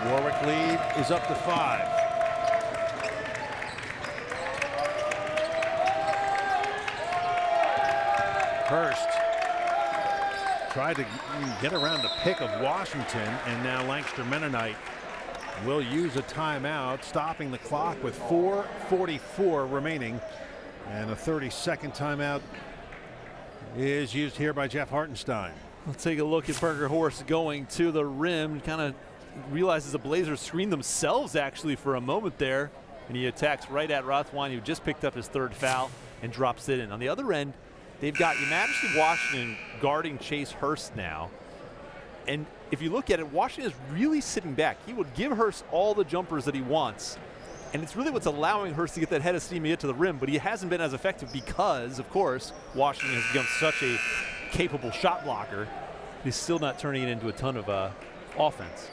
Warwick lead is up to 5. Hurst tried to get around the pick of Washington, and now Lancaster Mennonite will use a timeout, stopping the clock with 4:44 remaining, and a 30-second timeout is used here by Jeff Hartenstein. We'll take a look at Parker Horst going to the rim. Kind of realizes the Blazers screened themselves actually for a moment there, and he attacks right at Rothwein, who just picked up his 3rd foul and drops it in. On the other end, they've got Madison Washington guarding Chase Hurst now. And if you look at it, Washington is really sitting back. He would give Hurst all the jumpers that he wants. And it's really what's allowing Hurst to get that head of steam to get to the rim, but he hasn't been as effective because, of course, Washington has become such a capable shot blocker. He's still not turning it into a ton of offense.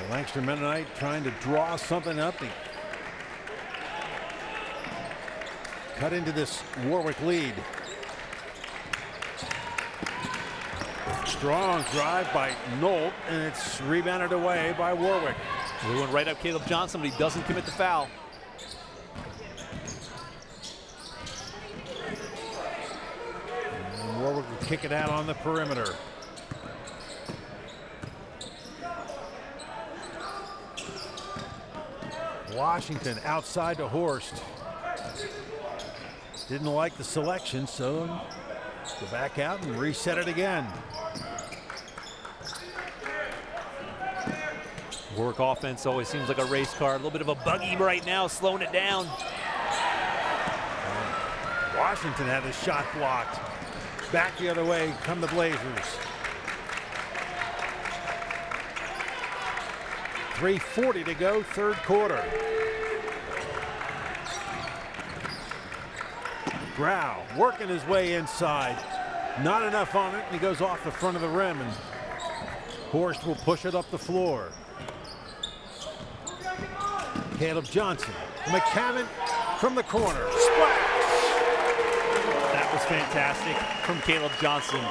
Lancaster Mennonite trying to draw something up. They cut into this Warwick lead. Strong drive by Nolt, and it's rebounded away by Warwick. We went right up Caleb Johnson, but he doesn't commit the foul. And Warwick will kick it out on the perimeter. Washington outside to Horst. Didn't like the selection, so go back out and reset it again. Warwick offense always seems like a race car. A little bit of a buggy right now, slowing it down. Washington had his shot blocked. Back the other way come the Blazers. 3:40 to go, 3rd quarter. Grau working his way inside. Not enough on it, and he goes off the front of the rim, and Horst will push it up the floor. Caleb Johnson. McCammon from the corner. Splash! That was fantastic from Caleb Johnson.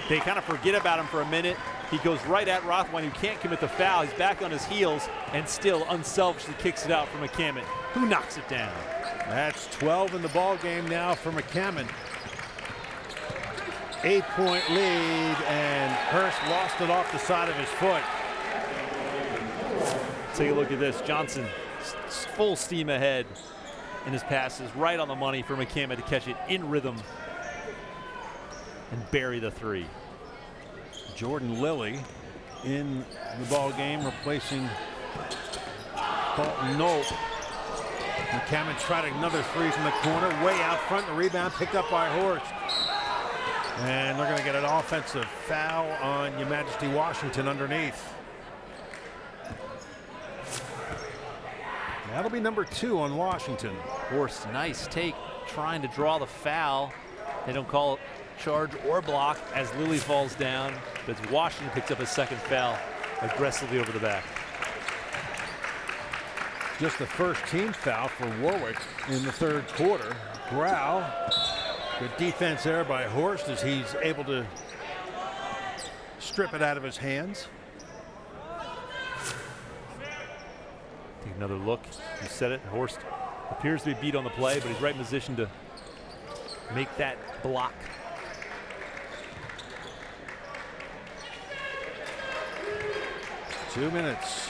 They kind of forget about him for a minute. He goes right at Rothwein, who can't commit the foul. He's back on his heels and still unselfishly kicks it out for McCammon, who knocks it down. That's 12 in the ball game now for McCammon. 8-point lead, and Hurst lost it off the side of his foot. Take a look at this. Johnson full steam ahead, and his pass is right on the money for McCammon to catch it in rhythm and bury the three. Jordan Lilly in the ball game, replacing Dalton Knoll. McCammon tried another three from the corner, way out front. The rebound picked up by Horst. And they're going to get an offensive foul on Your Majesty Washington underneath. That'll be number 2 on Washington. Horst, nice take, trying to draw the foul. They don't call it charge or block as Lilly falls down, but Washington picks up a second foul aggressively over the back. Just the first team foul for Warwick in the third quarter. Grau, good defense there by Horst as he's able to strip it out of his hands. Take another look. You said it. Horst appears to be beat on the play, but he's right in position to make that block. Two minutes,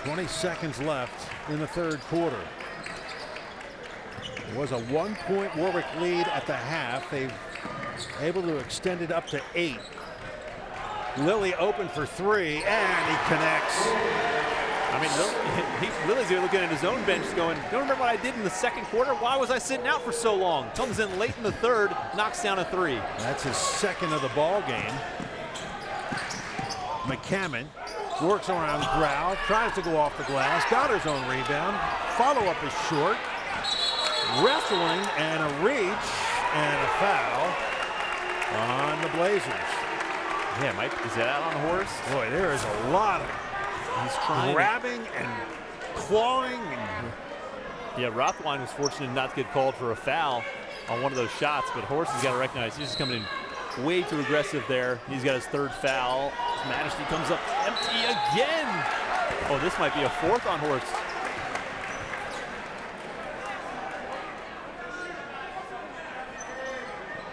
20 seconds left in the third quarter. It was a 1-point Warwick lead at the half. They've able to extend it up to 8. Lilly open for 3, and he connects. I mean, Lilly's here looking at his own bench going, don't remember what I did in the second quarter? Why was I sitting out for so long? Comes in late in the third, knocks down a 3. That's his second of the ball game. McCammon works around Grau, tries to go off the glass, got his own rebound. Follow-up is short. Wrestling and a reach and a foul on the Blazers. Yeah, Mike, is that out on Horst? Boy, there is a lot of grabbing and clawing. Yeah, Rothwein was fortunate not to get called for a foul on one of those shots, but Horst has got to recognize he's just coming in way too aggressive there. He's got his third foul. His Majesty comes up empty again. Oh, this might be a 4th on Horst.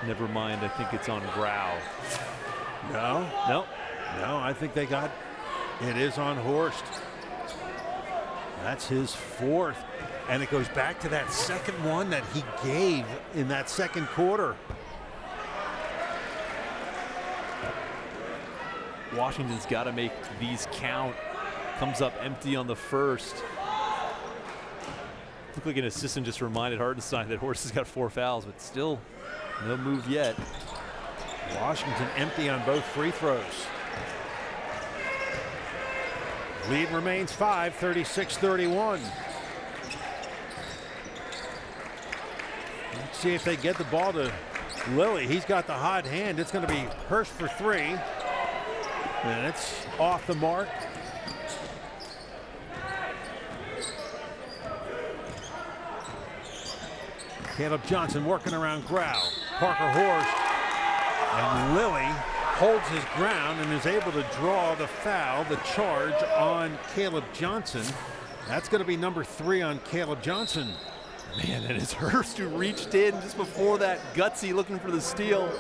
Never mind, I think it's on Grau. No, I think they got it is on Horst. That's his 4th, and it goes back to that second one that he gave in that second quarter. Washington's got to make these count. Comes up empty on the first. Looked like an assistant just reminded Hartenstein that Horst has got 4 fouls, but still no move yet. Washington empty on both free throws. Lead remains 5, 36-31. Let's see if they get the ball to Lilly. He's got the hot hand. It's going to be Hurst for 3. And it's off the mark. Caleb Johnson working around Grau. Parker Horst. And Lilly holds his ground and is able to draw the foul, the charge on Caleb Johnson. That's going to be number 3 on Caleb Johnson. Man, and it's Hurst who reached in just before that, gutsy looking for the steal.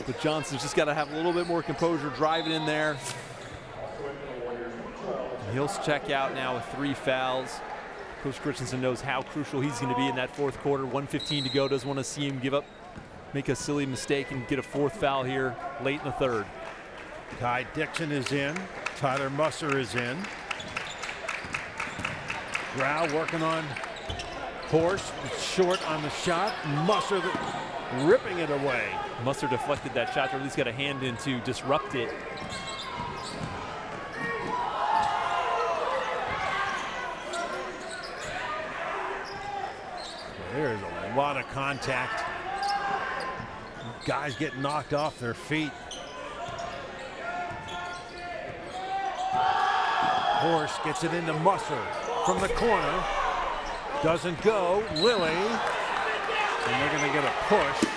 But Johnson's just got to have a little bit more composure driving in there. And he'll check out now with 3 fouls. Coach Christensen knows how crucial he's going to be in that fourth quarter. 1:15 to go. Doesn't want to see him give up, make a silly mistake and get a 4th foul here late in the third. Ty Dixon is in. Tyler Musser is in. Grau working on Horst. It's short on the shot. Musser ripping it away. Musser deflected that shot, or at least got a hand in to disrupt it. There is a lot of contact. Guys get knocked off their feet. Horst gets it into Musser from the corner. Doesn't go. Lilly. And they're going to get a push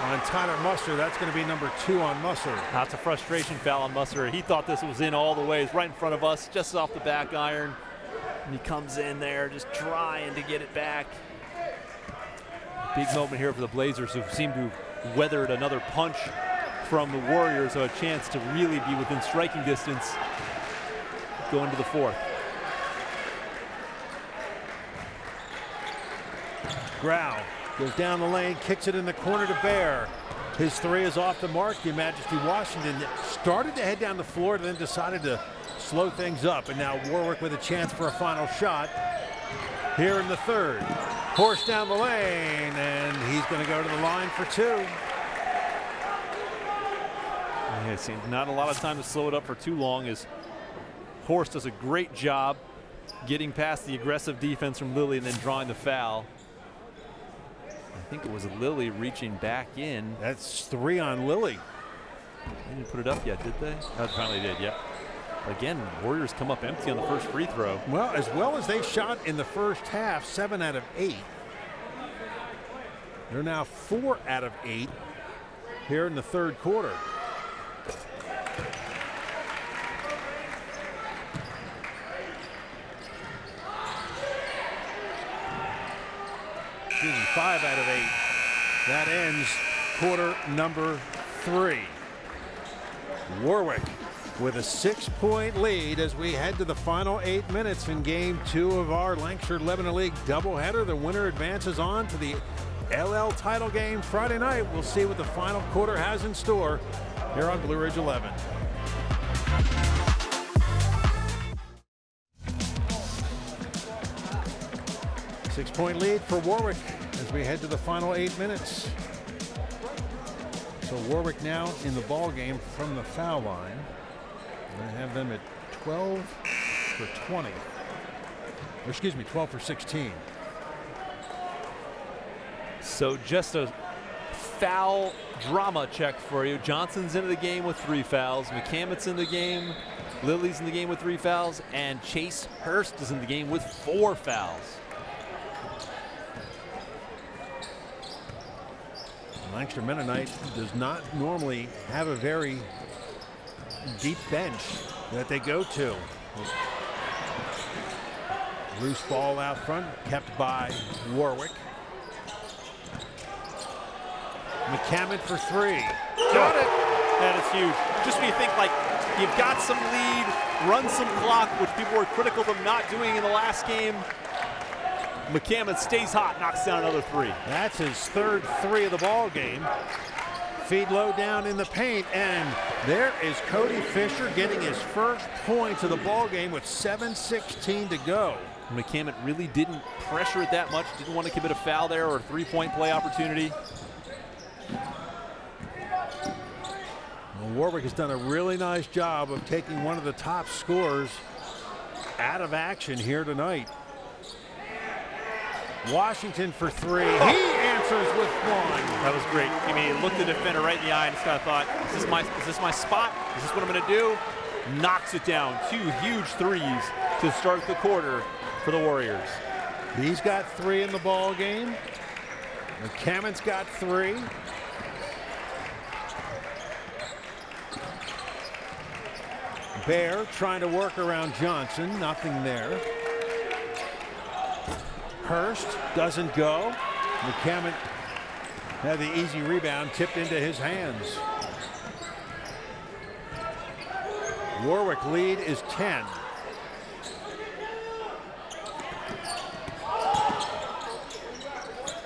on Tyler Musser. That's going to be number 2 on Musser. That's a frustration foul on Musser. He thought this was in all the ways, right in front of us, just off the back iron. And he comes in there just trying to get it back. Big moment here for the Blazers, who seem to weathered another punch from the Warriors, so a chance to really be within striking distance going to the fourth. Grau goes down the lane, kicks it in the corner to Bear. His three is off the mark. Your Majesty Washington started to head down the floor, then decided to slow things up. And now Warwick with a chance for a final shot here in the third. Horse down the lane, and he's going to go to the line for two. Yeah, it seems not a lot of time to slow it up for too long, as Horst does a great job getting past the aggressive defense from Lilly and then drawing the foul. I think it was Lilly reaching back in. That's three on Lilly. They didn't put it up yet, did they? Oh, finally did, yep. Again, Warriors come up empty on the first free throw. Well as they shot in the first half, 7 out of 8. They're now 4 out of 8 here in the third quarter. Excuse me, 5 out of 8. That ends quarter number 3. Warwick with a 6-point lead as we head to the final 8 minutes in game 2 of our Lancaster Lebanon League doubleheader. The winner advances on to the LL title game Friday night. We'll see what the final quarter has in store here on Blue Ridge 11. Six-point lead for Warwick as we head to the final 8 minutes. So Warwick now in the ball game from the foul line. I have them at 12 for 20. Or excuse me, 12 for 16. So just a foul drama check for you. Johnson's into the game with 3 fouls. McCamit's in the game. Lilly's in the game with 3 fouls. And Chase Hurst is in the game with 4 fouls. Lancaster Mennonite does not normally have a very deep bench that they go to. Loose ball out front, kept by Warwick. McCamit for 3. Got it. That is huge. Just when you think like you've got some lead, run some clock, which people were critical of them not doing in the last game. McCammon stays hot, knocks down another 3. That's his third 3 of the ball game. Feed low down in the paint, and there is Cody Fisher getting his first points of the ball game with 7:16 to go. McCammon really didn't pressure it that much, didn't want to commit a foul there or a 3-point play opportunity. Well, Warwick has done a really nice job of taking one of the top scorers out of action here tonight. Washington for 3. He answers with 1. That was great. I mean, he looked the defender right in the eye and just kind of thought, is this my spot? Is this what I'm going to do? Knocks it down. 2 huge threes to start the quarter for the Warriors. He's got 3 in the ball game. McCammon's got 3. Bear trying to work around Johnson. Nothing there. Hurst doesn't go. McCammon had the easy rebound tipped into his hands. Warwick lead is 10.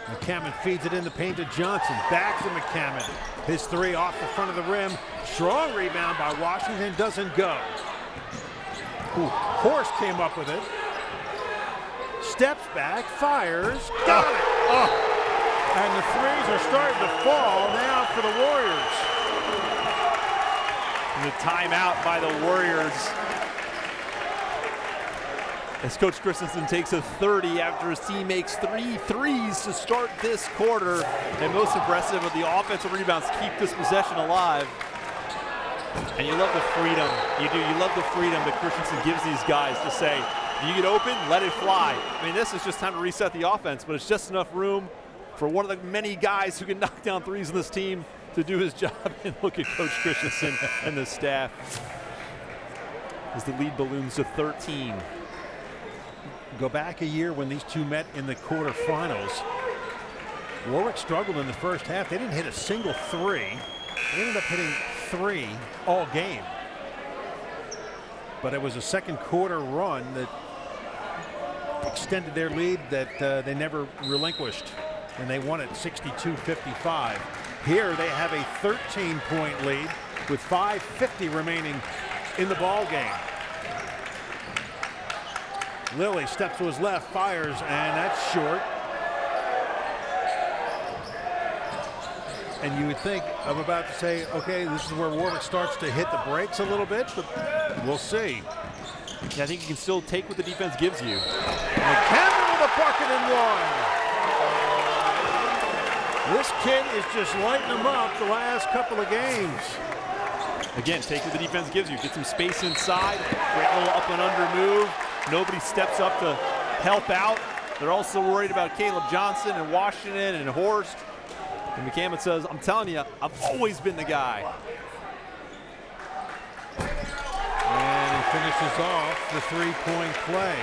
McCammon feeds it in the paint to Johnson. Back to McCammon. His 3 off the front of the rim. Strong rebound by Washington. Doesn't go. Horst came up with it. Steps back, fires, got it! And the 3s are starting to fall now for the Warriors. And the timeout by the Warriors. As Coach Christensen takes a 30 after his team makes 3 threes to start this quarter. And most impressive of the offensive rebounds keep this possession alive. And you love the freedom. You do. You love the freedom that Christensen gives these guys to say, if you get open, let it fly. I mean, this is just time to reset the offense, but it's just enough room for one of the many guys who can knock down 3s in this team to do his job. And look at Coach Christensen and the staff as the lead balloons to 13. Go back a year when these two met in the quarterfinals. Warwick struggled in the first half. They didn't hit a single three. They ended up hitting 3 all game. But it was a second quarter run that extended their lead that they never relinquished. And they won it 62-55. Here they have a 13-point lead with 5:50 remaining in the ball game. Lilly steps to his left, fires, and that's short. And you would think, I'm about to say, okay, this is where Warwick starts to hit the brakes a little bit, but we'll see. Yeah, I think you can still take what the defense gives you. McCammon with a bucket and one. This kid is just lighting them up the last couple of games. Again, take what the defense gives you. Get some space inside, great little up and under move. Nobody steps up to help out. They're also worried about Caleb Johnson and Washington and Horst. And McCammon says, I'm telling you, I've always been the guy. And he finishes off the three-point play.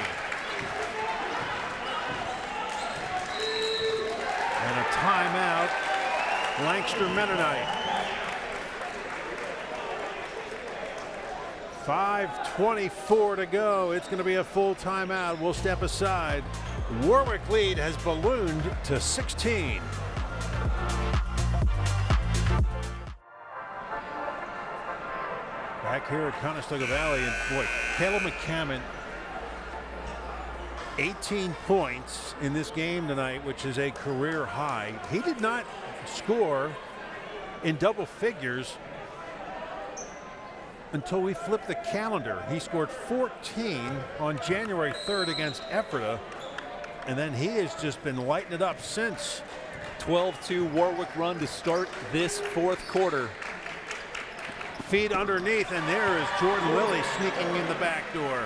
And a timeout, Lancaster Mennonite. 5:24 to go. It's going to be a full timeout. We'll step aside. Warwick lead has ballooned to 16. Back here at Conestoga Valley, and boy, Caleb McCammon, 18 points in this game tonight, which is a career high. He did not score in double figures until we flipped the calendar. He scored 14 on January 3rd against Ephrata, and then he has just been lighting it up since. 12-2 Warwick run to start this fourth quarter. Feed underneath, and there is Jordan Lilly sneaking in the back door.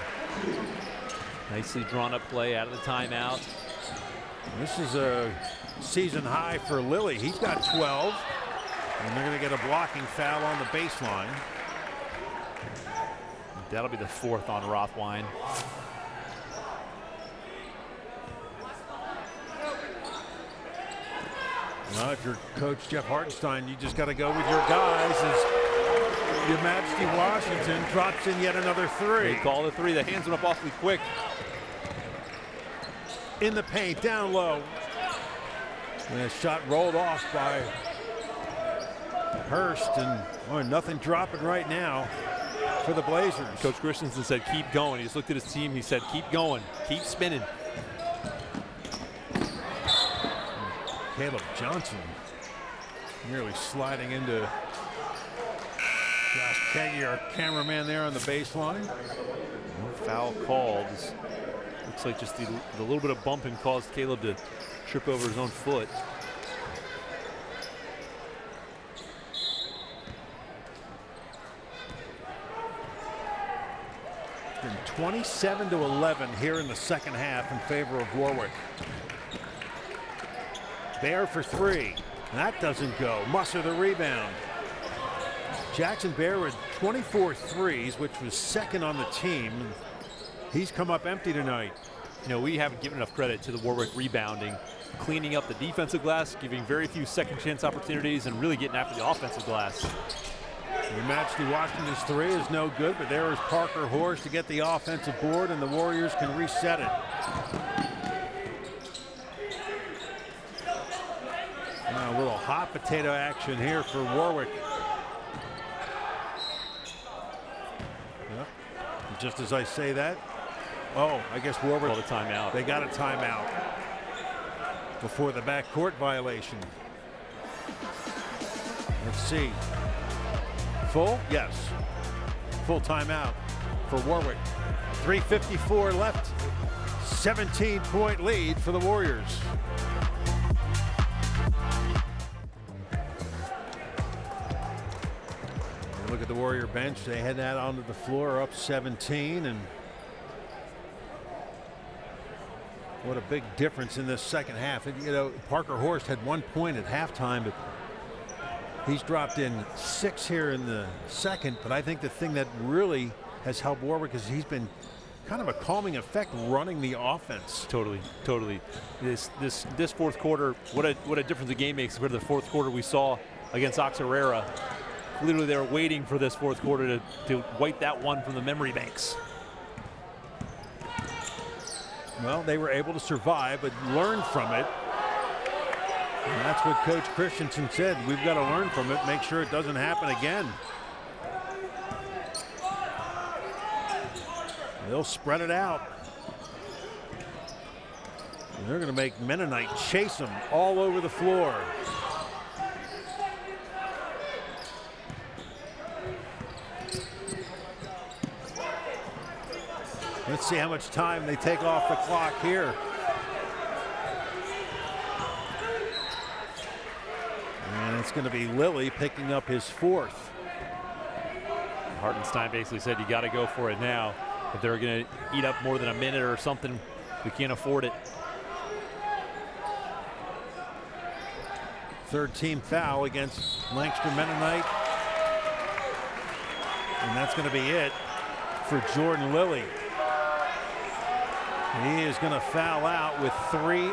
Nicely drawn up play out of the timeout. This is a season high for Lilly. He's got 12, and they're going to get a blocking foul on the baseline. That'll be the fourth on Rothwein. Well, if you're Coach Jeff Hartenstein, you just got to go with your guys as your Majesty Washington drops in yet another three. They call the three. The hands went up awfully quick. In the paint, down low. And a shot rolled off by Hurst, and nothing dropping right now for the Blazers. Coach Christensen said, keep going. He just looked at his team. He said, keep going, keep spinning. Caleb Johnson nearly sliding into Josh Keggy, our cameraman there on the baseline. No foul called. Looks like just the little bit of bumping caused Caleb to trip over his own foot. It's been 27-11 here in the second half in favor of Warwick. Bear for three. That doesn't go. Musser the rebound. Jackson Bear with 24 threes, which was second on the team. He's come up empty tonight. You know, we haven't given enough credit to the Warwick rebounding, cleaning up the defensive glass, giving very few second chance opportunities, and really getting after the offensive glass. Your Majesty Washington's three is no good, but there is Parker Horst to get the offensive board, and the Warriors can reset it. Now a little hot potato action here for Warwick. Yep. Just as I say that, I guess Warwick called a timeout. They got a timeout before the backcourt violation. Let's see. Full? Yes. Full timeout for Warwick. 3:54 left. 17-point lead for the Warriors. Look at the Warrior bench. They head out onto the floor up 17, and what a big difference in this second half. And, you know, Parker Horst had 1 point at halftime, but he's dropped in 6 here in the second. But I think the thing that really has helped Warwick is he's been kind of a calming effect running the offense. Totally. This fourth quarter, what a difference the game makes compared to the fourth quarter we saw against Oxerera. Literally, they were waiting for this fourth quarter to wipe that one from the memory banks. Well, they were able to survive, but learn from it. And that's what Coach Christensen said. We've got to learn from it, make sure it doesn't happen again. They'll spread it out. And they're going to make Mennonite chase them all over the floor. Let's see how much time they take off the clock here. And it's going to be Lilly picking up his fourth. Hartenstein basically said you got to go for it now. If they're going to eat up more than a minute or something, we can't afford it. Third team foul against Lancaster Mennonite. And that's going to be it for Jordan Lilly. He is going to foul out with 3:01.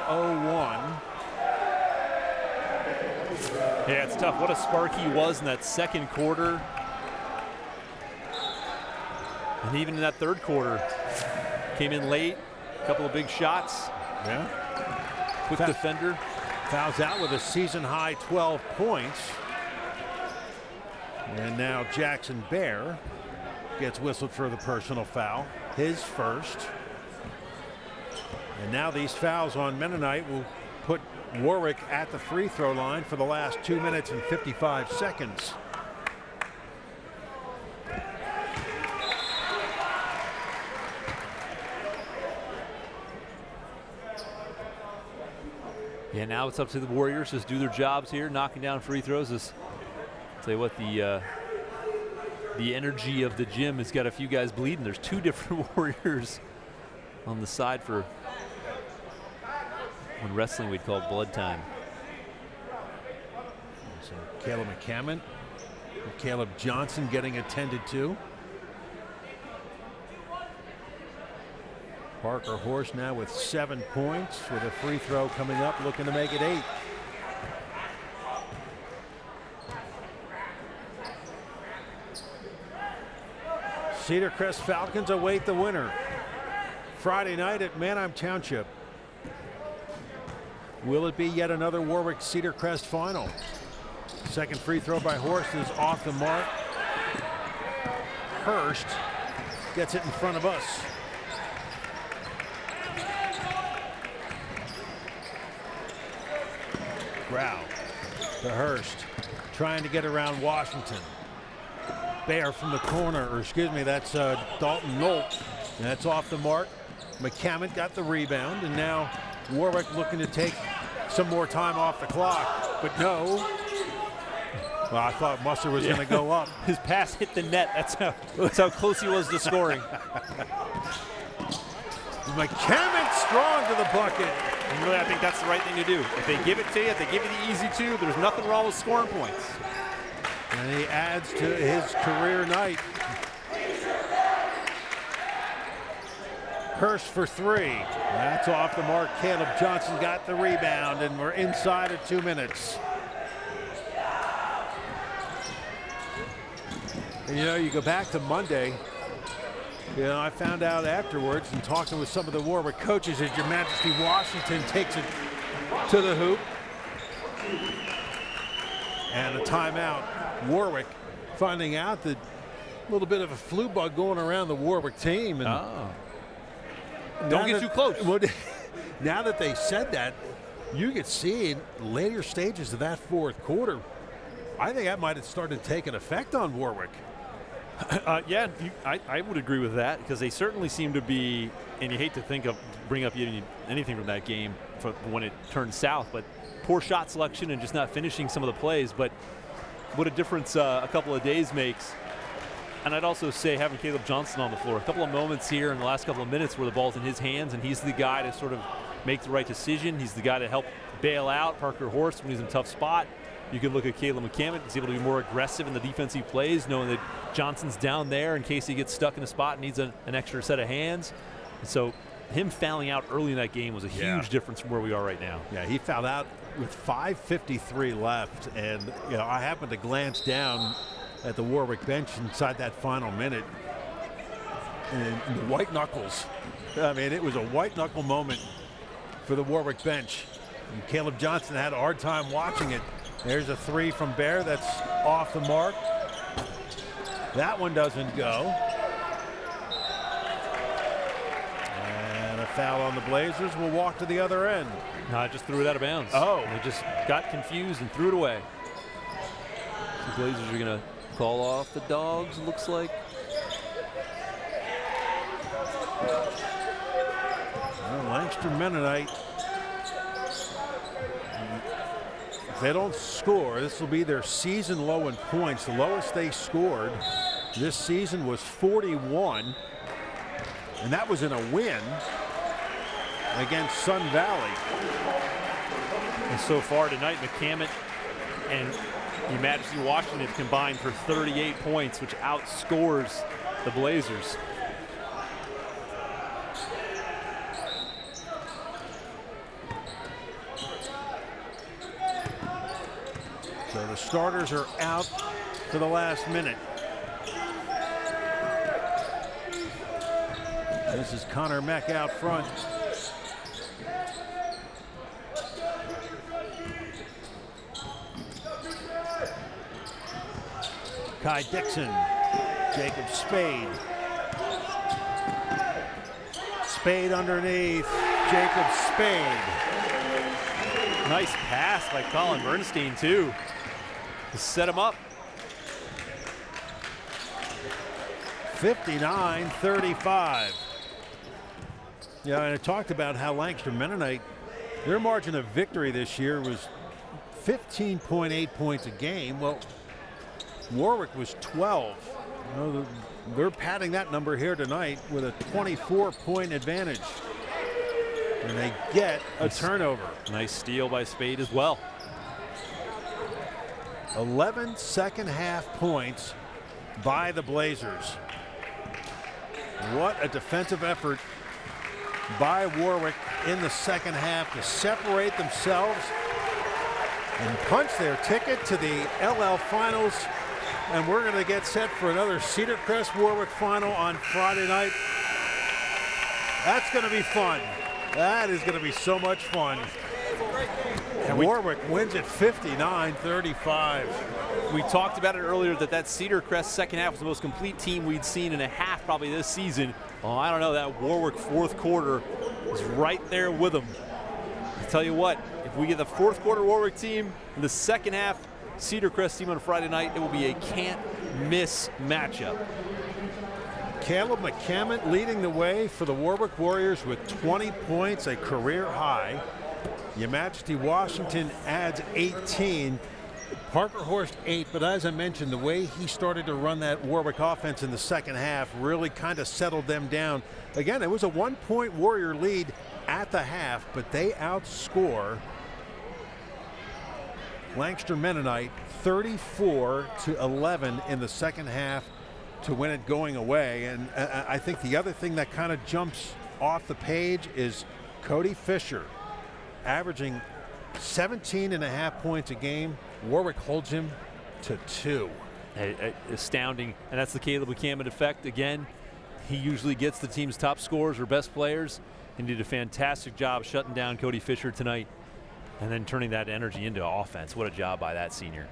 Yeah, it's tough. What a spark he was in that second quarter. And even in that third quarter, came in late, a couple of big shots. Yeah. Quick defender. Fouls out with a season-high 12 points. And now Jackson Bear gets whistled for the personal foul, his first. And now these fouls on Mennonite will put Warwick at the free throw line for the last 2 minutes and 55 seconds. Yeah, now it's up to the Warriors. Just do their jobs here, knocking down free throws. Tell you what, the energy of the gym has got a few guys bleeding. There's two different Warriors on the side for when wrestling we'd call it blood time. So Caleb McCammon, Caleb Johnson getting attended to. Parker Horse now with 7 points with a free throw coming up, looking to make it 8. Cedar Crest Falcons await the winner Friday night at Mannheim Township. Will it be yet another Warwick Cedar Crest final? Second free throw by Horst is off the mark. Hurst gets it in front of us. Rao to Hurst, trying to get around Washington. Bear from the corner, or excuse me, that's Dalton Nolt. That's off the mark. McCammon got the rebound, and now Warwick looking to take some more time off the clock, but no. Well, I thought Musser was going to go up. His pass hit the net. That's how close he was to scoring. McCammon strong to the bucket. And really, I think that's the right thing to do. If they give it to you, if they give you the easy two, there's nothing wrong with scoring points. And he adds to his career night. Hurst for 3. That's off the mark. Caleb Johnson got the rebound, and we're inside of 2 minutes. And, you know, you go back to Monday. You know, I found out afterwards and talking with some of the Warwick coaches that Your Majesty Washington takes it to the hoop. And a timeout. Warwick finding out that a little bit of a flu bug going around the Warwick team. And don't get too close. Well, now that they said that, you could see in later stages of that fourth quarter, I think that might have started taking effect on Warwick. Yeah, I would agree with that, because they certainly seem to be, and you hate to bring up anything from that game from when it turned south, but poor shot selection and just not finishing some of the plays. But what a difference a couple of days makes. And I'd also say having Caleb Johnson on the floor, a couple of moments here in the last couple of minutes where the ball's in his hands and he's the guy to sort of make the right decision. He's the guy to help bail out Parker Horst when he's in a tough spot. You can look at Caleb McCammon. He's able to be more aggressive in the defensive plays, knowing that Johnson's down there in case he gets stuck in a spot and needs an extra set of hands. And so him fouling out early in that game was a huge difference from where we are right now. Yeah, he fouled out with 5:53 left, and I happened to glance down at the Warwick bench inside that final minute, and the white knuckles. I mean, it was a white knuckle moment for the Warwick bench. And Caleb Johnson had a hard time watching it. There's a three from Bear that's off the mark. That one doesn't go. And a foul on the Blazers. Will walk to the other end. No, I just threw it out of bounds. Oh. They just got confused and threw it away. The Blazers are going to call off the Dogs, looks like. Well, Lancaster Mennonite, if they don't score, this will be their season low in points. The lowest they scored this season was 41, and that was in a win against Sun Valley. And so far tonight, McCammon and Your Majesty Washington have combined for 38 points, which outscores the Blazers. So the starters are out for the last minute. This is Connor Meck out front. Kai Dixon, Jacob Spade. Spade underneath, Jacob Spade. Nice pass by Colin Bernstein, too, to set him up. 59-35. Yeah, and I talked about how Lancaster Mennonite, their margin of victory this year was 15.8 points a game. Well, Warwick was 12. They're padding that number here tonight with a 24-point advantage. And they get a turnover. Nice steal by Spade as well. 11 second half points by the Blazers. What a defensive effort by Warwick in the second half to separate themselves and punch their ticket to the LL Finals. And we're going to get set for another Cedar Crest Warwick final on Friday night. That's going to be fun. That is going to be so much fun. And Warwick wins at 59-35. We talked about it earlier that Cedar Crest second half was the most complete team we'd seen in a half probably this season. Oh, I don't know, that Warwick fourth quarter is right there with them. I tell you what, if we get the fourth quarter Warwick team and the second half Cedar Crest team on Friday night, it will be a can't miss matchup. Caleb McCammon leading the way for the Warwick Warriors with 20 points, a career high. Your Majesty Washington adds 18. Parker Horst 8, but as I mentioned, the way he started to run that Warwick offense in the second half really kind of settled them down. Again, it was a 1-point Warrior lead at the half, but they outscore Lancaster Mennonite 34-11 in the second half to win it going away. And I think the other thing that kind of jumps off the page is Cody Fisher averaging 17.5 points a game. Warwick holds him to 2. Astounding, and that's the Caleb McCammon effect. Again, he usually gets the team's top scorers or best players. He did a fantastic job shutting down Cody Fisher tonight and then turning that energy into offense. What a job by that senior.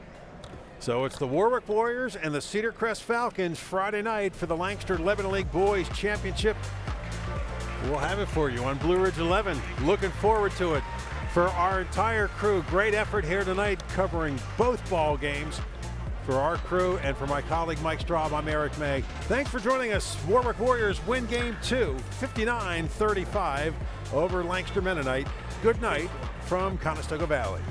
So it's the Warwick Warriors and the Cedar Crest Falcons Friday night for the Lancaster Lebanon League Boys Championship. We'll have it for you on Blue Ridge 11. Looking forward to it. For our entire crew, great effort here tonight covering both ball games. For our crew and for my colleague Mike Straub, I'm Eric May. Thanks for joining us. Warwick Warriors win game 2, 59-35 over Lancaster Mennonite. Good night from Conestoga Valley.